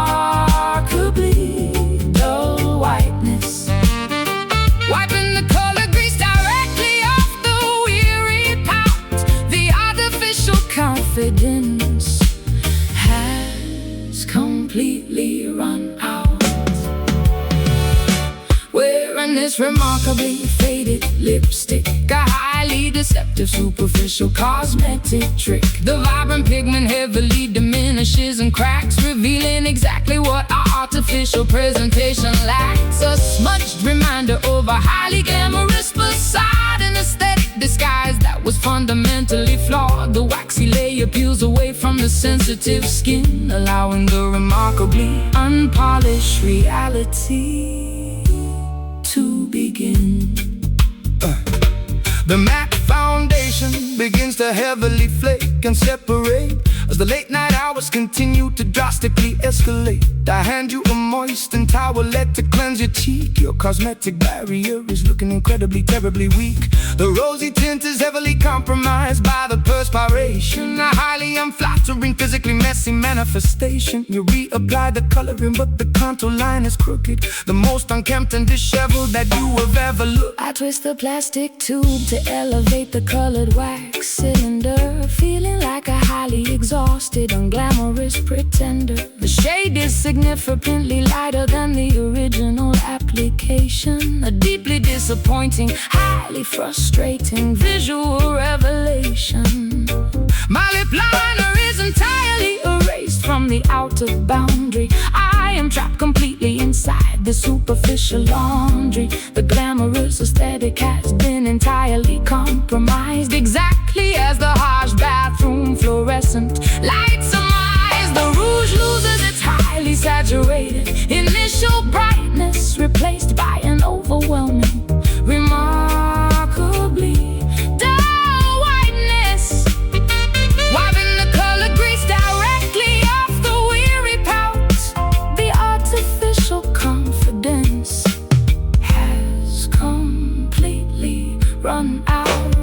dull whiteness. Wiping the color grease directly off the weary pout, the artificial confidence has completely run out. Wearing this remarkably faded lipstick, a highly deceptive superficial cosmetic trick. The vibrant pigment heavily diminishes and cracks, revealing exactly what our artificial presentation lacks. A smudged reminder of a highly glamorous facade, an aesthetic disguise that was fundamentally flawed. The waxy layer peels away from the sensitive skin, allowing the remarkably unpolished reality to begin. The matte foundation begins to heavily flake and separate as the late night hours continue to drastically escalate. I hand you a moistened towelette to cleanse your cheek. Your cosmetic barrier is looking incredibly, terribly weak. The rosy tint is heavily compromised by the perspiration, a highly unflattering, physically messy manifestation. You reapply the coloring, but the contour line is crooked, the most unkempt and disheveled that you have ever looked. I twist the plastic tube to elevate the colored wax cylinder, feeling like a highly exhausted, unglamorous pretender. The shade is significantly lighter than the original application, a deeply disappointing, highly frustrating visual revelation. My lip liner is entirely erased From the outer boundary, I am trapped completely inside the superficial laundry. The glamorous aesthetic has been entirely compromised, exactly as the harsh bathroom fluorescent lights surmise. The rouge loses its highly saturated initial brightness, replaced by an overwhelming, remarkably dull whiteness. Wiping the color grease directly off the weary pout, the artificial confidence has completely run out.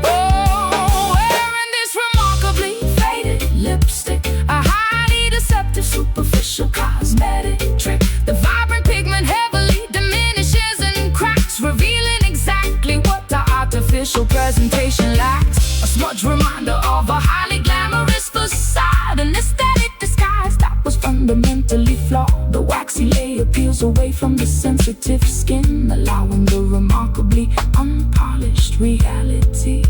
Oh, wearing this remarkably faded lipstick, a highly deceptive superficial cosmetic trick. The vibrant pigment heavily diminishes and cracks, revealing exactly what the artificial presentation lacks. A smudge reminder of a highly glamorous facade, an aesthetic disguise that was fundamentally flawed. The waxy layer peels away from the sensitive skin, allowing the remarkably unpolished reality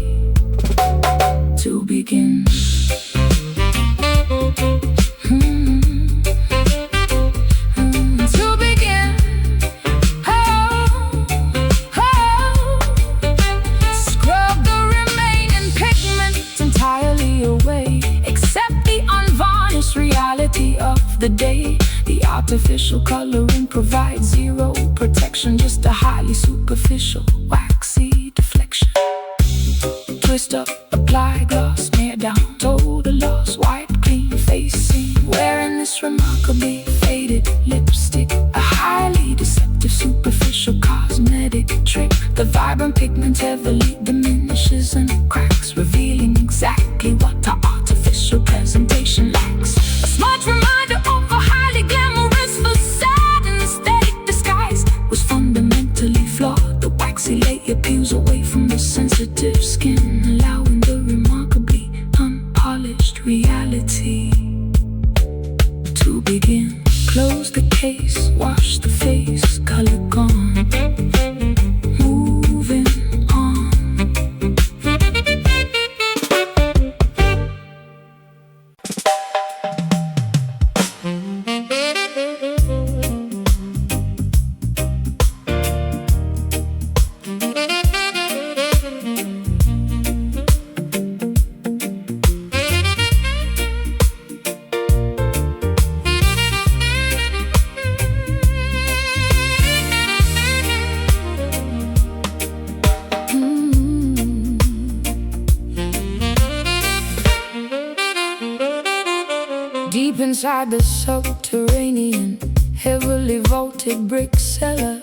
to begin. To begin. Scrub the remaining pigment entirely away, accept the unvarnished reality of the day. The artificial coloring provides zero protection, just a highly superficial, waxy deflection. Twist up, apply gloss, smear down, total loss, wipe clean, facing. Wearing this remarkably faded lipstick, a highly deceptive superficial cosmetic trick. The vibrant pigment heavily diminishes and cracks, revealing exactly what the artificial presentation lacks. A smudge reminder of a highly glamorous facade, an aesthetic disguise was fundamentally flawed. The waxy layer peels away from the sensitive skin, allowing the remarkably unpolished reality to begin. Close the case, wash the face, color gone, moving on. deep inside the subterranean, heavily vaulted brick cellar,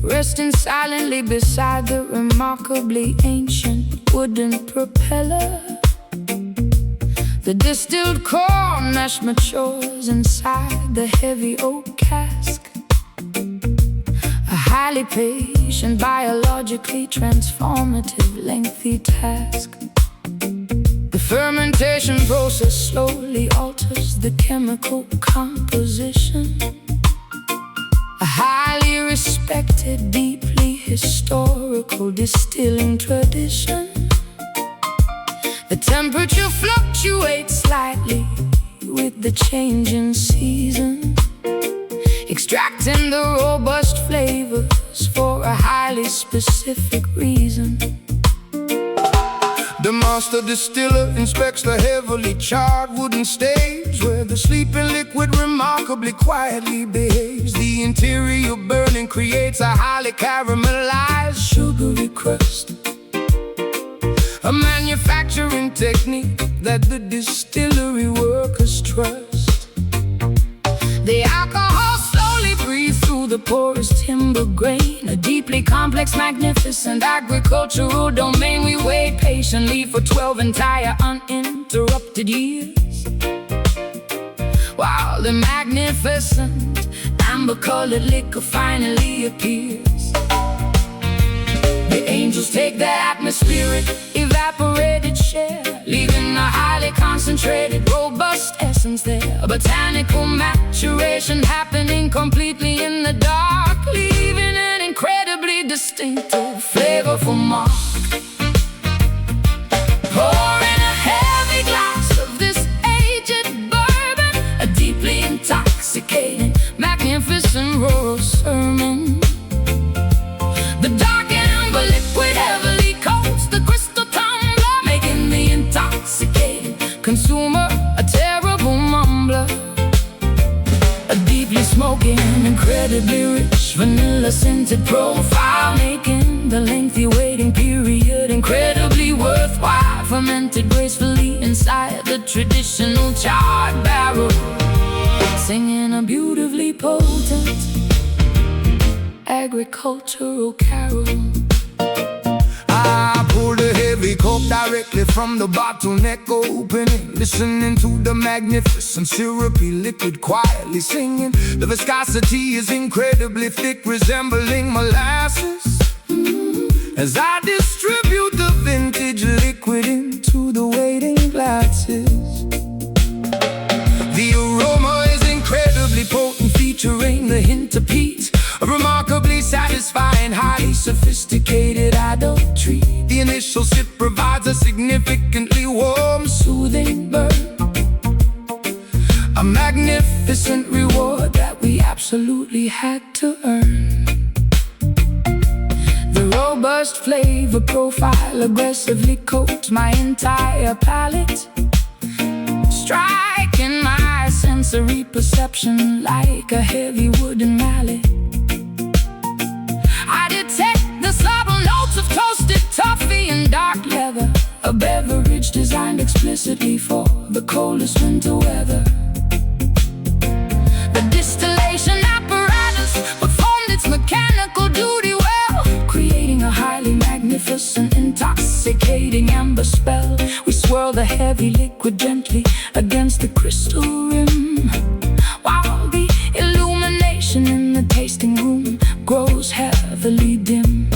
resting silently beside the remarkably ancient wooden propeller. The distilled corn ash matures inside the heavy oak cask, a highly patient, biologically transformative, lengthy task. The fermentation process slowly alters the chemical composition, a highly respected, deeply historical distilling tradition. The temperature fluctuates slightly with the changing season, extracting the robust flavors for a highly specific reason. The master distiller inspects the heavily charred wooden staves, where the sleeping liquid remarkably quietly behaves. The interior burning creates a highly caramelized, Sugary crust, a manufacturing technique that the distillery workers trust. the alcohol slowly breathes through the porous timber grain, a deeply complex, magnificent agricultural domain. We wait patiently for 12 entire uninterrupted years, while the magnificent amber-colored liquor finally appears. The angels take their atmospheric, evaporated share, leaving a highly concentrated, robust essence there. A botanical maturation happening completely in the dark, leaving an incredibly distinctive, flavorful mark. Pouring a heavy glass of this aged bourbon, a deeply intoxicating, magnificent rural sermon. The dark amber liquid heavily coats the crystal tumbler, making the intoxicated consumer a terrible mumbler. A deeply smoky and incredibly rich vanilla-scented profile, making the lengthy waiting period incredibly worthwhile. Fermented gracefully inside the traditional charred barrel, singing a beautifully potent agricultural carol. I pull the heavy cork directly from the bottleneck opening, listening to the magnificent syrupy liquid quietly singing. The viscosity is incredibly thick, resembling molasses, as I distribute the vintage liquid into the waiting glasses. The aroma is incredibly potent, featuring the hint of peat, a remarkably satisfying, highly sophisticated adult treat. The initial sip provides a significantly warm, Soothing burn, a magnificent reward that we absolutely had to earn. The robust flavor profile aggressively coats my entire palate, striking my sensory perception like a heavy wooden mallet. I detect the subtle notes of toasted toffee and dark leather, a beverage designed explicitly for the coldest winter weather. The distillation apparatus performed its mechanical duty well, creating a highly magnificent, intoxicating amber spell. We swirl the heavy liquid gently against the crystal rim, while the illumination in the tasting room grows heavily dim.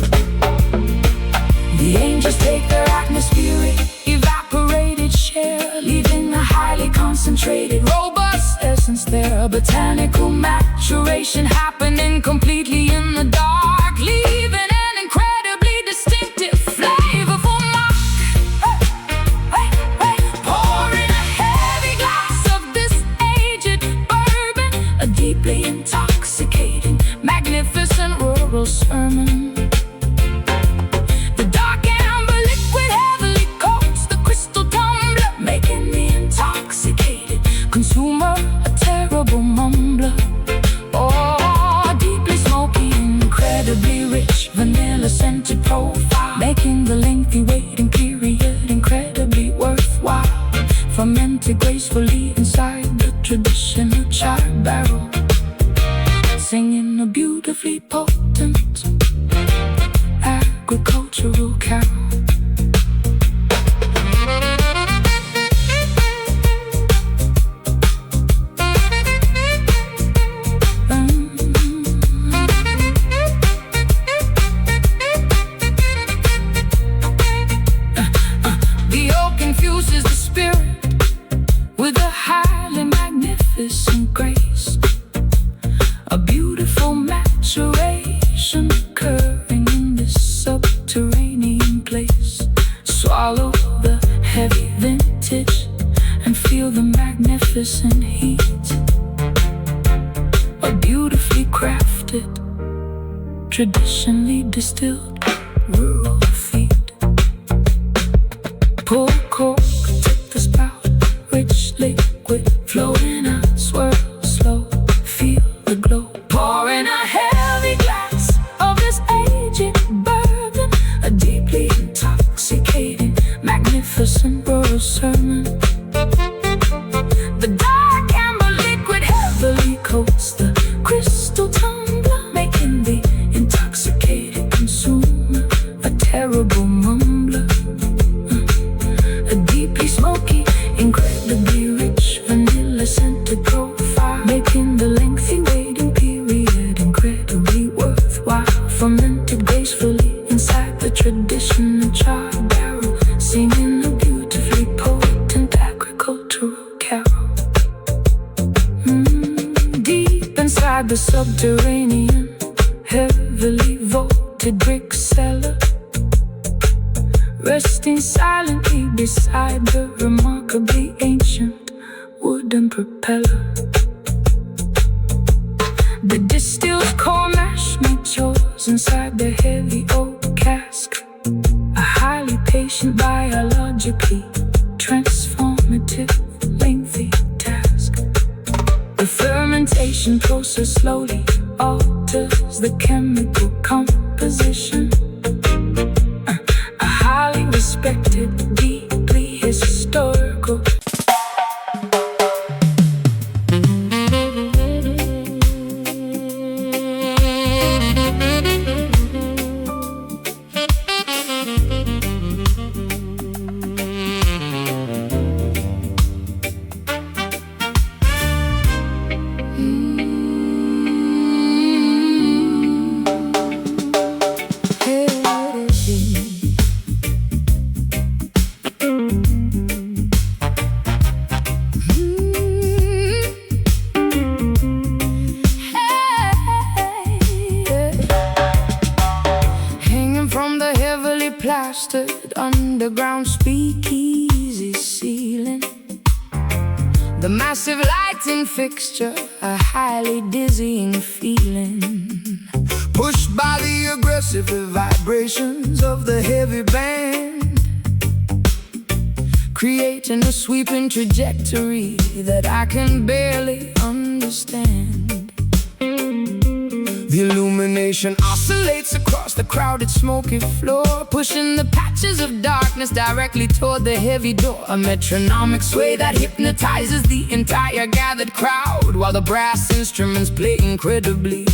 The angels take their atmospheric, evaporated share, leaving a highly concentrated, robust essence there. A botanical maturation happening completely in the dark, leaving an incredibly distinctive, flavorful mark. Pouring a heavy glass of this aged bourbon, a deeply intoxicating, magnificent rural sermon. The dark amber liquid heavily coats the crystal tumbler, making the intoxicated consumer a terrible mumbler. Oh, deeply smoky, incredibly rich, vanilla-scented profile, making the lengthy waiting period incredibly worthwhile. fermented gracefully inside the traditional char barrel, singing a beautifully potent agricultural carol. Grace, a beautiful maturation occurring in this subterranean place. Swallow the heavy vintage and feel the magnificent heat. A beautifully crafted, traditionally distilled rural feed. Pour cork, tip the spout, rich liquid flowing out. Swirl slow, feel the glow. Pour in a heavy glass of this aged bourbon, a deeply intoxicating, magnificent rural sermon. The dark amber liquid heavily coats the crystal tumbler, making the intoxicated consumer a terrible mumbler. A deeply smoky, incredibly rich vanilla scented profile, making the lengthy waiting period incredibly worthwhile. Fermented gracefully inside the traditional char barrel, singing a beautifully potent agricultural carol. Deep inside the subterranean, heavily vaulted brick cellar, resting silently beside the remarkably ancient wooden propeller. The distilled corn mash matures inside the heavy oak cask, a highly patient, biologically transformative, lengthy task. The fermentation process slowly alters the chemical composition. A highly respected, deeply historical. Plastered underground speakeasy ceiling, the massive lighting fixture, a highly dizzying feeling. Pushed by the aggressive vibrations of the heavy band, creating a sweeping trajectory that I can barely understand. The illumination oscillates across the crowded smoky floor, pushing the patches of darkness directly toward the heavy door. A metronomic sway that hypnotizes the entire gathered crowd, while the brass instruments play incredibly,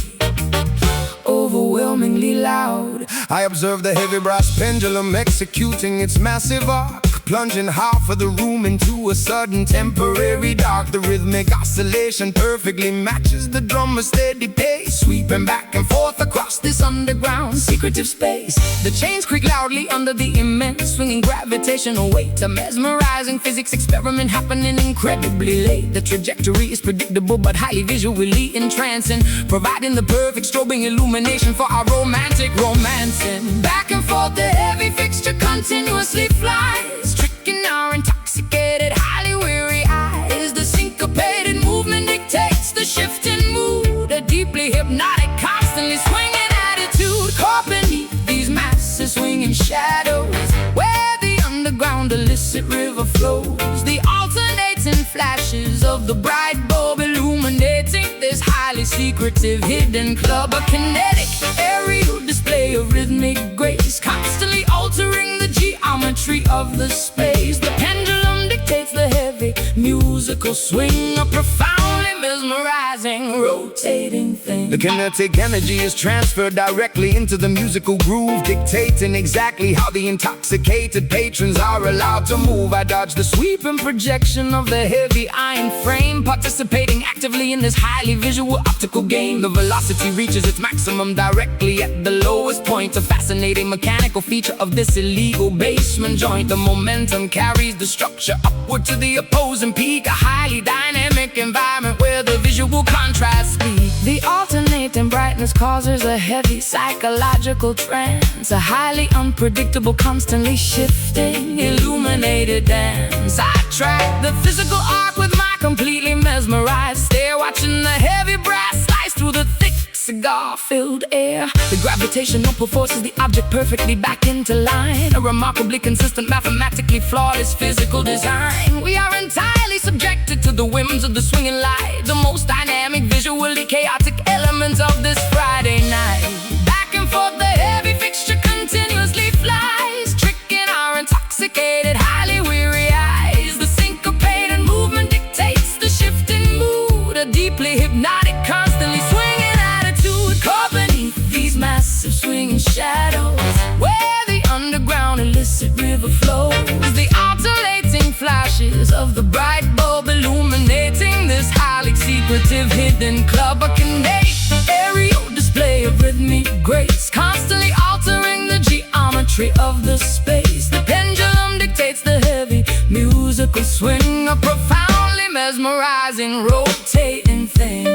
overwhelmingly loud. I observe the heavy brass pendulum executing its massive arc, plunging half of the room into a sudden temporary dark. The rhythmic oscillation perfectly matches the drummer's steady pace, sweeping back and forth across this underground secretive space. The chains creak loudly under the immense swinging gravitational weight, a mesmerizing physics experiment happening incredibly late. The trajectory is predictable but highly visually entrancing, providing the perfect strobing illumination for our romantic romancing. Back and forth the heavy fixture continuously flies, tricking our intoxicated, highly weary eyes. The syncopated movement dictates the shifting mood, a deeply hypnotic, constantly swinging attitude, caught beneath these massive swinging shadows, where the underground illicit river flows. The alternating flashes of the bright bulb illuminating this highly secretive hidden club, a kinetic aerial display of rhythmic grace, constantly altering the geometry of the space. The pendulum dictates the heavy day. Musical swing, a profoundly mesmerizing, rotating thing. The kinetic energy is transferred directly into the musical groove, dictating exactly how the intoxicated patrons are allowed to move. I dodge the sweeping projection of the heavy iron frame, participating actively in this highly visual optical game. The velocity reaches its maximum directly at the lowest point, a fascinating mechanical feature of this illegal basement joint. The momentum carries the structure upward to the opposing peak, a highly dynamic environment where the visual contrasts speak. The alternating brightness causes a heavy psychological trance, a highly unpredictable, constantly shifting, illuminated dance. I track the physical arc with my completely mesmerized stare, watching the heavy brass slice through the thick cigar-filled air. The gravitational pull forces the object perfectly back into line, a remarkably consistent, mathematically flawless physical design. We are entirely subjected to the whims of the swinging light, the most dynamic, visually chaotic elements of this Friday night. Back and forth the heavy fixture continuously flies, tricking our intoxicated, highly weary eyes. The syncopated movement dictates the shifting mood, a deeply hypnotic, constantly swinging attitude. Caught beneath these massive swinging shadows, where the underground illicit river flows, the alternating flashes of the bright bulb illuminating this highly secretive hidden club, a kinetic aerial display of rhythmic grace, constantly altering the geometry of the space. The pendulum dictates the heavy musical swing, a profoundly mesmerizing, rotating thing.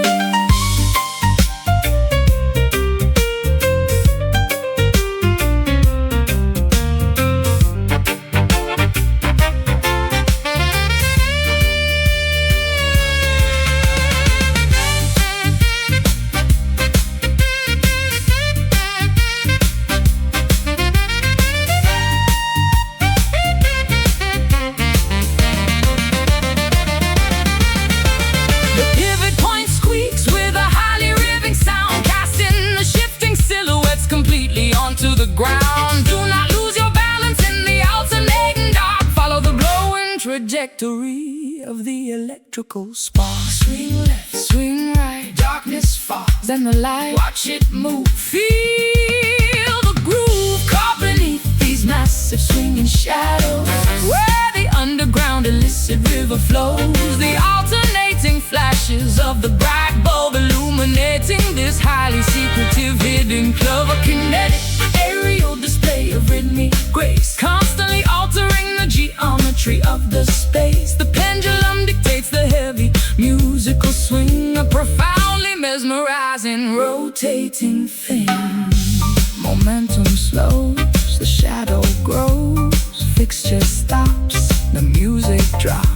To the ground, do not lose your balance in the alternating dark. Follow the glowing trajectory of the electrical spark. Swing left, swing right, darkness falls, then the light, watch it move. Feel the groove caught beneath these massive swinging shadows, where the underground illicit river flows, the alternating flashes of the bright bulb illuminating this highly secretive hidden club, a kinetic aerial display of rhythmic grace, constantly altering the geometry of the space. The pendulum dictates the heavy musical swing, a profoundly mesmerizing, rotating thing. Momentum slows, the shadow grows, fixture stops, the music drops.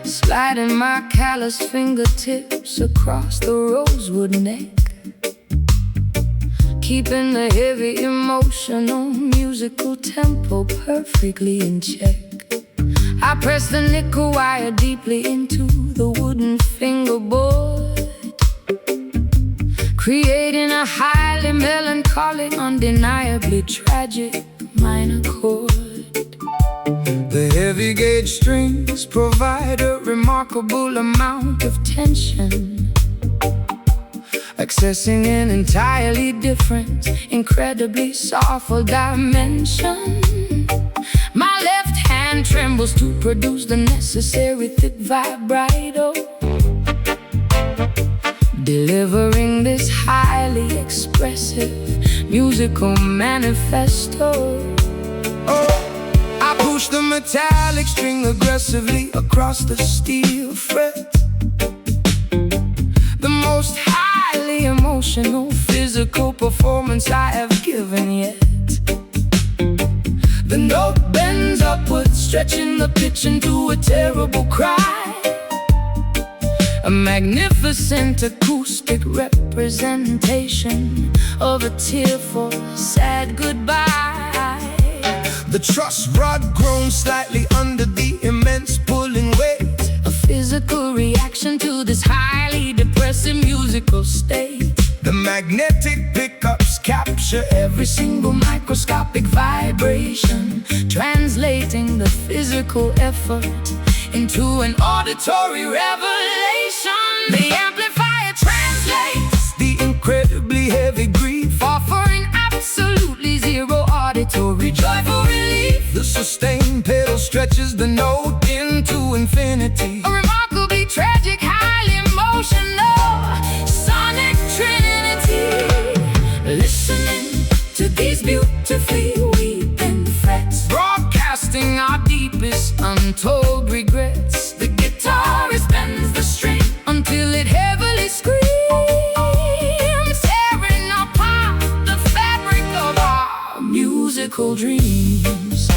Sliding my callous fingertips across the rosewood neck, keeping the heavy emotional musical tempo perfectly in check. I press the nickel wire deeply into the wooden fingerboard, creating a highly melancholic, undeniably tragic minor chord. The heavy gauge strings provide a remarkable amount of tension, accessing an entirely different, incredibly soulful dimension. My left hand trembles to produce the necessary thick vibrato, delivering this highly expressive musical manifesto. Oh, I push the metallic string aggressively across the steel fret, the most highly emotional physical performance I have given yet. The note bends upwards, stretching the pitch into a terrible cry. A magnificent acoustic representation of a tearful, sad goodbye. The truss rod groans slightly under the immense pulling weight. A physical reaction to this highly depressive musical state. The magnetic pickups capture Every single microscopic vibration, translating the physical effort into an auditory revelation. The amplifier translates the incredibly heavy grief, offering absolutely zero auditory joyful relief. the sustained pedal stretches the note into infinity. A remarkably tragic, highly emotional sonic trinity. Listening to these beautifully weeping frets, broadcasting our deepest untold regrets. The guitarist bends the string until it heavily screams, tearing apart the fabric of our musical dreams.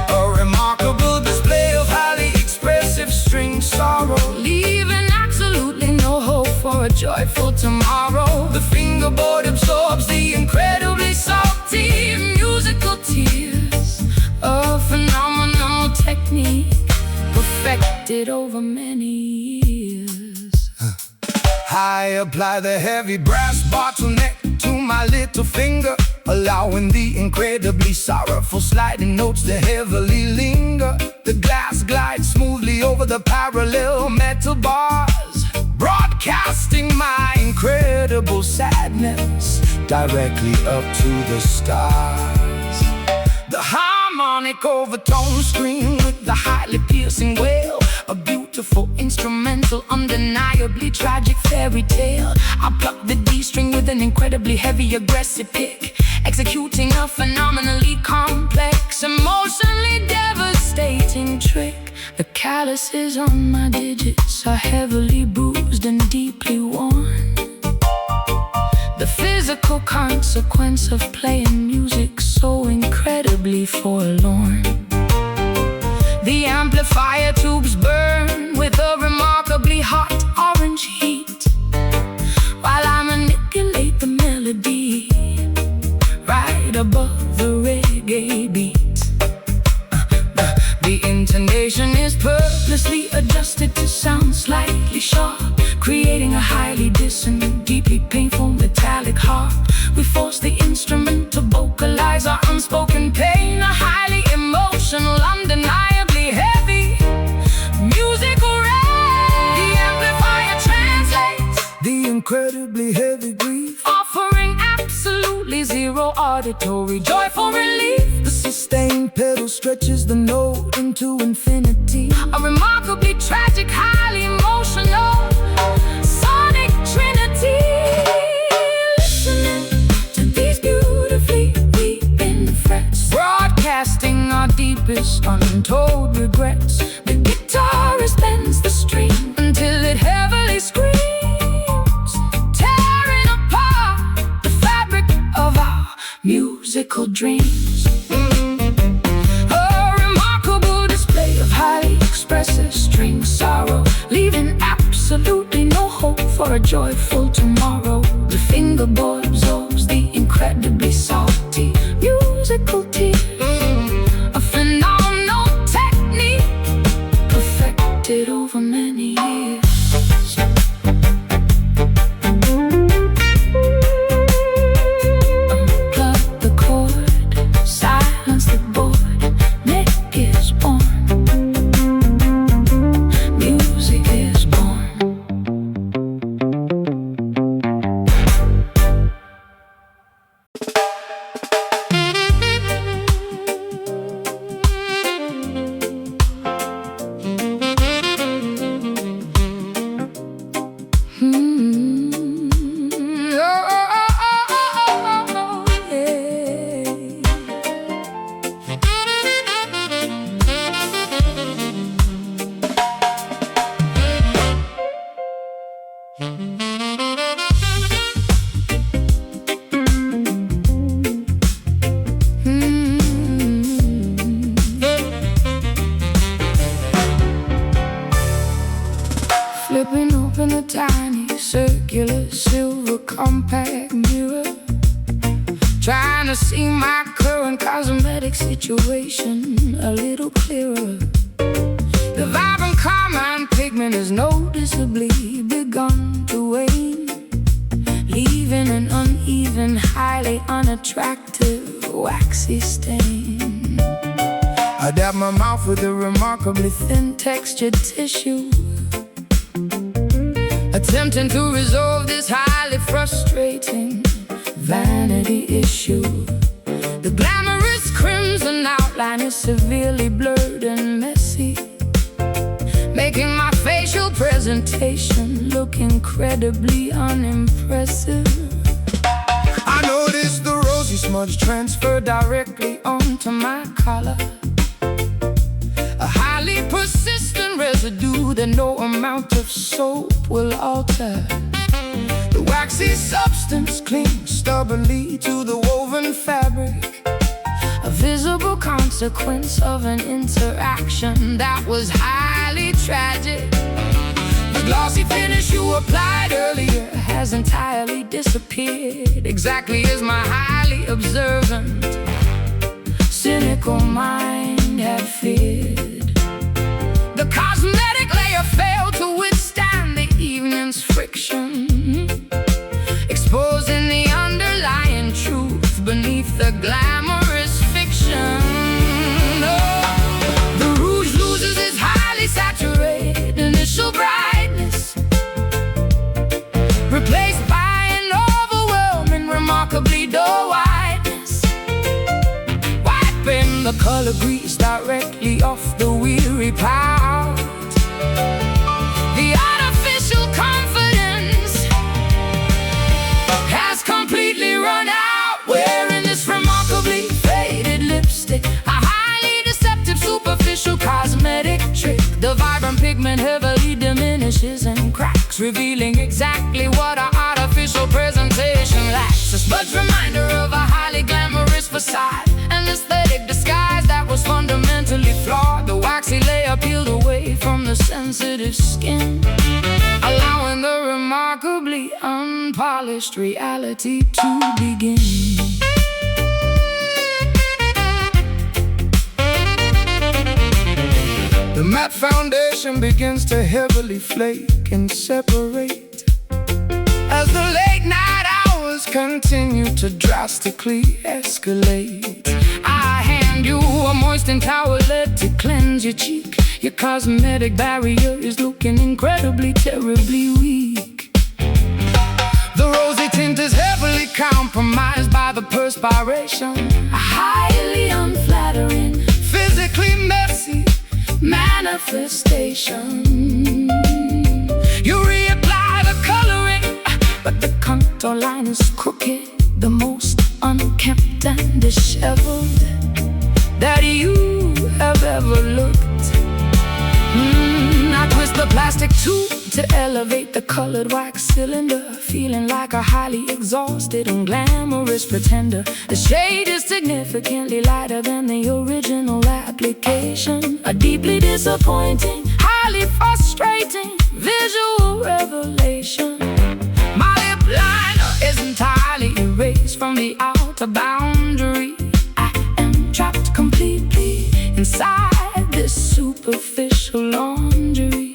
A remarkable display of highly expressive string sorrow, Leaving absolutely no hope for a joyful tomorrow. the fingerboard absorbs the Incredibly salty musical tears, a phenomenal technique perfected over many years. I apply the heavy brass bottleneck to my little finger, allowing the incredibly sorrowful sliding notes to heavily linger. The glass glides smoothly over the parallel metal bars, broadcasting my incredible sadness directly up to the stars. The harmonic overtone scream with the highly piercing wail, a beautiful instrumental, undeniably tragic fairy tale. I pluck the D string with an incredibly heavy aggressive pick, executing a phenomenally complex, emotionally devastating trick. The calluses on my digits are heavily bruised and deeply worn. The physical consequence of playing music so incredibly forlorn. The amplifier tubes burn with a remarkably hot orange heat, while I manipulate the melody right above the reggae beat. The intonation is purposely adjusted to sound slightly sharp, creating a highly dissonant, deeply painful metallic harp. We force the instrument to vocalize our unspoken pain, a highly emotional, undeniably heavy musical rap. The amplifier translates The incredibly heavy grief, offering absolutely zero auditory joyful relief. the sustained pedal stretches the note into infinity. A remarkably tragic, highly emotional sonic trinity. Listening to these beautifully weeping frets, broadcasting our deepest untold regrets. The guitarist bends the string until it heavily screams, tearing apart the fabric of our musical dreams. A remarkable display of highly expressive string sorrow, leaving absolutely no hope for a joyful tomorrow. The fingerboard absorbs the incredibly salty musical tears, a phenomenal technique perfected over many years. Unplug the cord, silence the board, neck is born, music is born. circular silver compact mirror, trying to see my current cosmetic situation a little clearer. The vibrant carmine pigment has noticeably begun to wane, leaving an uneven, highly unattractive, waxy stain. I dab my mouth with a remarkably thin textured tissue, attempting to resolve this highly frustrating vanity issue. The glamorous crimson outline is severely blurred and messy, making my facial presentation look incredibly unimpressive. I noticed the rosy smudge transferred directly onto my collar, a highly persistent residue that no amount of soap will alter. The waxy substance clings stubbornly to the woven fabric, a visible consequence of an interaction that was highly tragic. The glossy finish you applied earlier has entirely disappeared, exactly as my highly observant, cynical mind had feared. The cosmetic layer failed to withstand the evening's friction, exposing the underlying truth beneath the glamorous fiction. Oh, the rouge loses its highly saturated initial brightness, replaced by an overwhelming, remarkably dull whiteness, wiping the color grease directly off the weary pout. The artificial confidence has completely run out, wearing this remarkably faded lipstick, a highly deceptive superficial cosmetic trick. The vibrant pigment heavily diminishes and cracks, revealing exactly what our artificial presentation lacks. A smudge reminder of a highly glamorous facade, an aesthetic disguise that was fundamentally flawed. The waxy layer peeled away from the sensitive skin, allowing the remarkably unpolished reality to begin. The matte foundation begins to heavily flake and separate as the late night hours continue to drastically escalate. I hand you a moistened towelette to cleanse your cheek. Your cosmetic barrier is looking incredibly, terribly weak. The rosy tint is heavily compromised by the perspiration, a highly unflattering, physically messy manifestation. You reapply the coloring, but the contour line is crooked, the most unkempt and disheveled that you have ever looked. I twist the plastic tube to elevate the colored wax cylinder, feeling like a highly exhausted and glamorous pretender. The shade is significantly lighter than the original application, a deeply disappointing, highly frustrating visual revelation. My lip liner is entirely erased from the outer boundary. I am trapped completely inside this superficial laundry.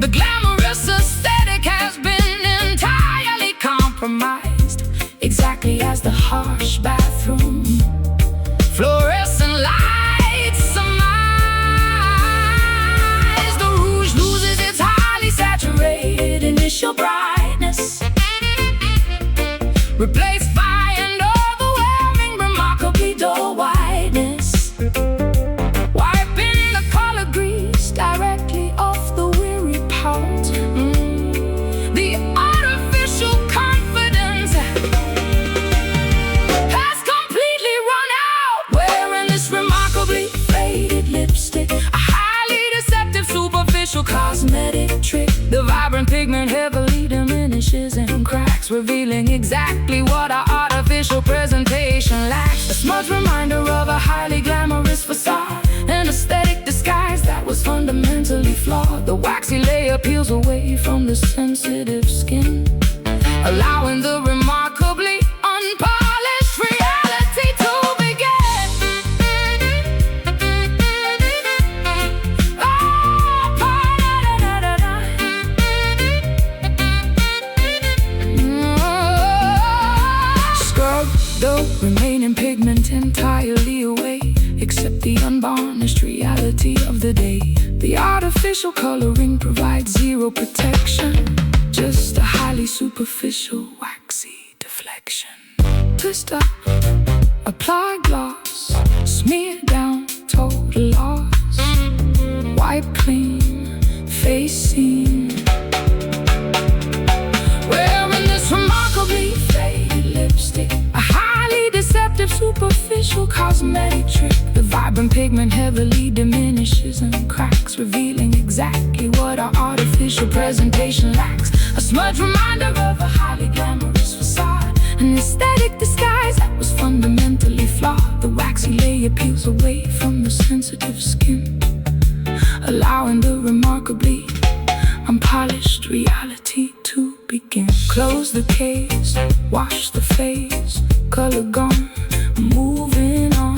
The glamorous aesthetic has been entirely compromised, exactly as the harsh bathroom fluorescent lights surmise. The rouge loses its highly saturated initial brightness, replaced by an overwhelming, remarkably dull whiteness, wiping the color grease directly off the weary pout. The artificial confidence has completely run out, wearing this remarkably faded lipstick, a highly deceptive superficial cosmetic trick. The vibrant pigment heavily diminishes and cracks, revealing exactly what our artificial presentation lacks. A smudge reminder of a highly glamorous facade, an aesthetic disguise that was fundamental fundamentally flawed. The waxy layer peels away from the sensitive skin, allowing the remarkably unpolished reality to begin. Scrub the remaining pigment entirely away, except the unvarnished reality of the day. The artificial coloring provides zero protection, just a highly superficial waxy deflection. Twist up, apply gloss, smear down, total loss. Wipe clean, face seen. Wearing this remarkably faded lipstick, a highly deceptive superficial cosmetic trick. The vibrant pigment heavily diminishes and cracks, revealing exactly what our artificial presentation lacks. A smudge reminder of a highly glamorous facade, an aesthetic disguise that was fundamentally flawed. The waxy layer peels away from the sensitive skin, allowing the remarkably unpolished reality to begin. Close the case, wash the face, color gone, moving on.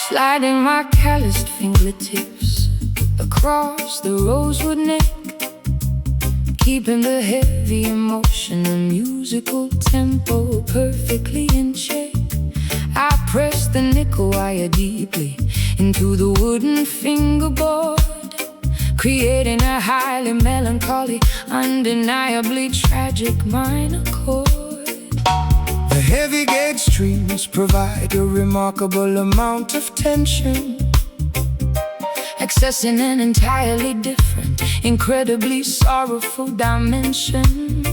Sliding my calloused fingertips across the rosewood neck, keeping the heavy emotion and musical tempo perfectly in check. I press the nickel wire deeply into the wooden fingerboard, creating a highly melancholy, undeniably tragic minor chord. The heavy gauge strings provide a remarkable amount of tension, accessing an entirely different, incredibly sorrowful dimension.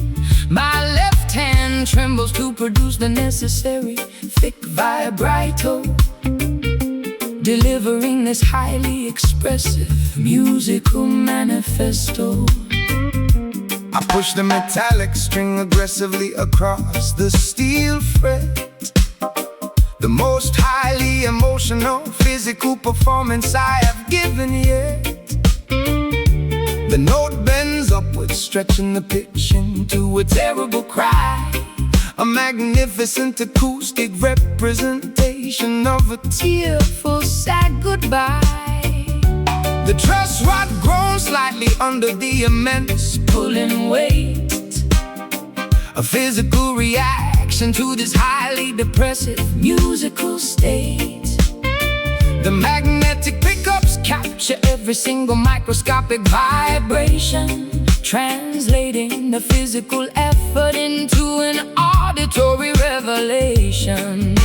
My left hand trembles to produce the necessary thick vibrato, delivering this highly expressive musical manifesto. I push the metallic string aggressively across the steel fret, the most highly emotional physical performance I have given yet. The note bends upwards, stretching the pitch into a terrible cry, a magnificent acoustic representation of a tearful, sad goodbye. The truss rod groans slightly under the immense pulling weight, a physical reaction to this highly depressive musical state. The magnetic pickups capture every single microscopic vibration, translating the physical effort into an auditory revelation.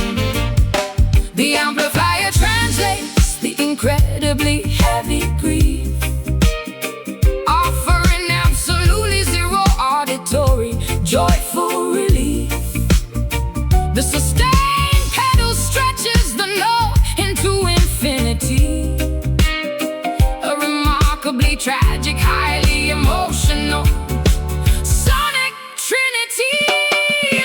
The amplifier translates the incredibly heavy grief, offering absolutely zero auditory joyful relief. The sustained pedal stretches the note into infinity, a remarkably tragic, highly emotional sonic trinity.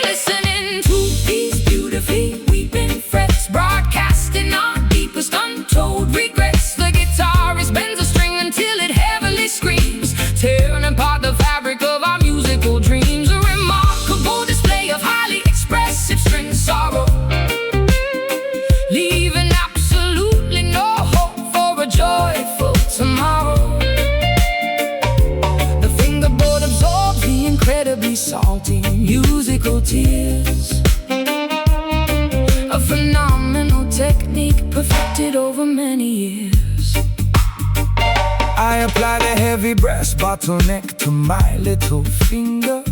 Listening to these beautifully weeping frets, broadcasting our deepest untold regrets. The guitarist bends a string until it heavily screams, tearing apart the fabric of our musical dreams. A remarkable display of highly expressive string sorrow, leaving absolutely no hope for a joyful tomorrow. The fingerboard absorbs the incredibly salty musical tears, a phenomenal technique perfected over many years. I apply the heavy brass bottleneck to my little finger,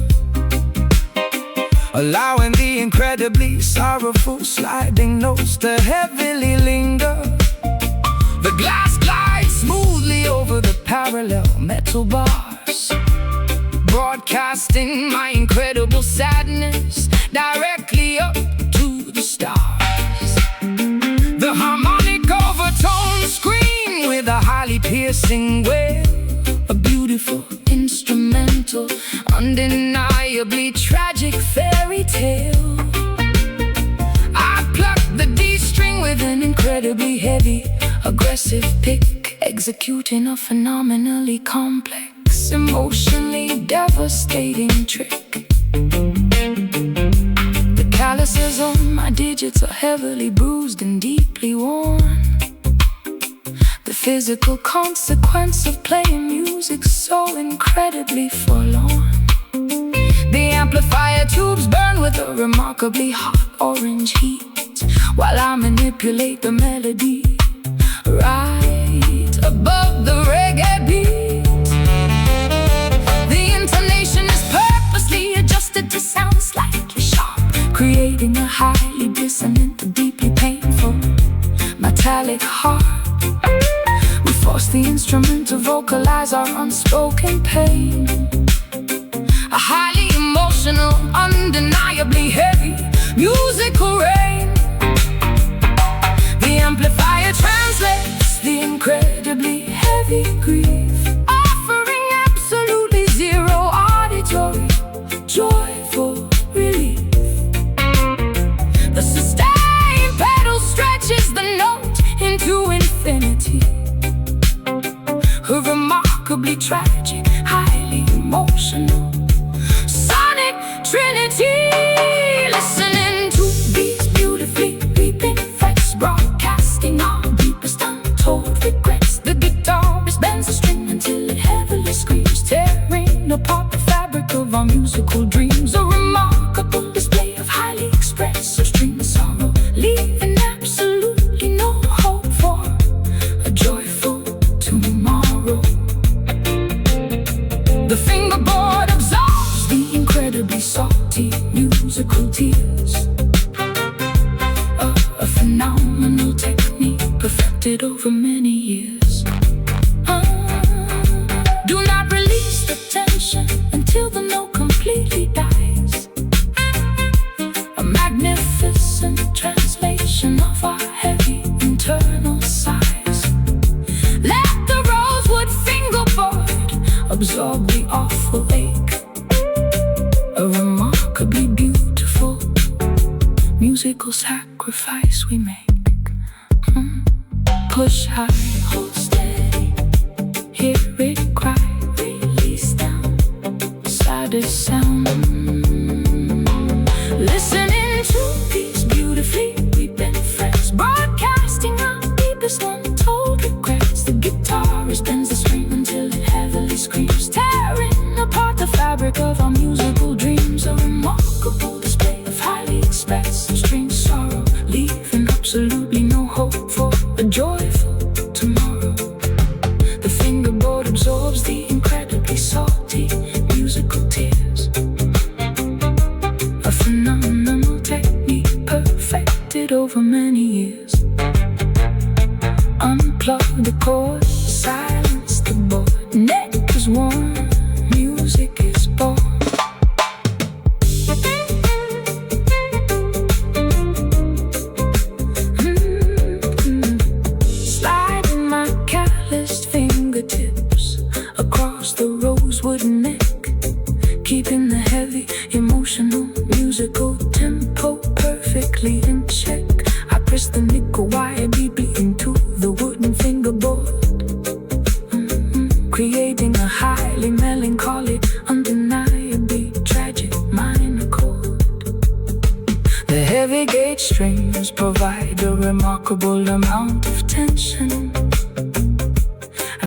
allowing the incredibly sorrowful sliding notes to heavily linger. The glass glides smoothly over the parallel metal bars, broadcasting my incredible sadness directly up to the stars. The harmonic overtones scream with a highly piercing wail, a beautiful instrumental, undeniably tragic fairy tale. I pluck the D string with an incredibly heavy, aggressive pick, executing a phenomenally complex, emotionally devastating trick. The calluses on my digits are heavily bruised and deeply worn. The physical consequence of playing music so incredibly forlorn. The amplifier tubes burn with a remarkably hot orange heat, while I manipulate the melody right above the reggae beat. The intonation is purposely adjusted to sound slightly sharp, creating a highly dissonant, deeply painful, metallic harp. We force the instrument to vocalize our unspoken pain. A highly emotional, undeniably heavy musical rain. The amplifier translates the incredibly heavy grief, offering absolutely zero auditory, joyful relief. The sustain pedal stretches the note into infinity, a remarkably tragic, highly emotional sonic trinity. Listening to these beautifully weeping frets, broadcasting our deepest untold regrets. The guitarist bends the string until it heavily screams, tearing apart the fabric of our musical dreams. A remarkable display of highly expressive string sorrow, leaving absolutely no hope for a joyful tomorrow. The fingerboard absorbs the incredibly salty musical tears, a phenomenal technique perfected over many years. Do not release the tension until the note completely dies. A magnificent translation of our heavy internal sighs. Let the rosewood fingerboard absorb the awful ache, a remarkably beautiful musical sacrifice we make. Push high, hold steady, hear it cry, release down, saddest sound. Listening to these beautifully weeping frets, broadcasting our deepest untold regrets. The guitarist bends the string until it heavily screams, tearing apart the fabric of our musical dreams. A remarkable display of highly expressive string sorrow, leaving absolutely no hope for a joyful tomorrow. The fingerboard absorbs the incredibly salty musical tears, a phenomenal technique perfected over many years. Unplug the cord, silence the board. Neck is warm, music is born. Sliding my calloused fingertips across the rosewood neck, keeping the heavy, emotional, musical tempo perfectly in check. I press the nickel wire deeply into the wooden fingerboard, creating a highly melancholy, undeniably tragic minor chord. The heavy gauge strings provide a remarkable amount of tension,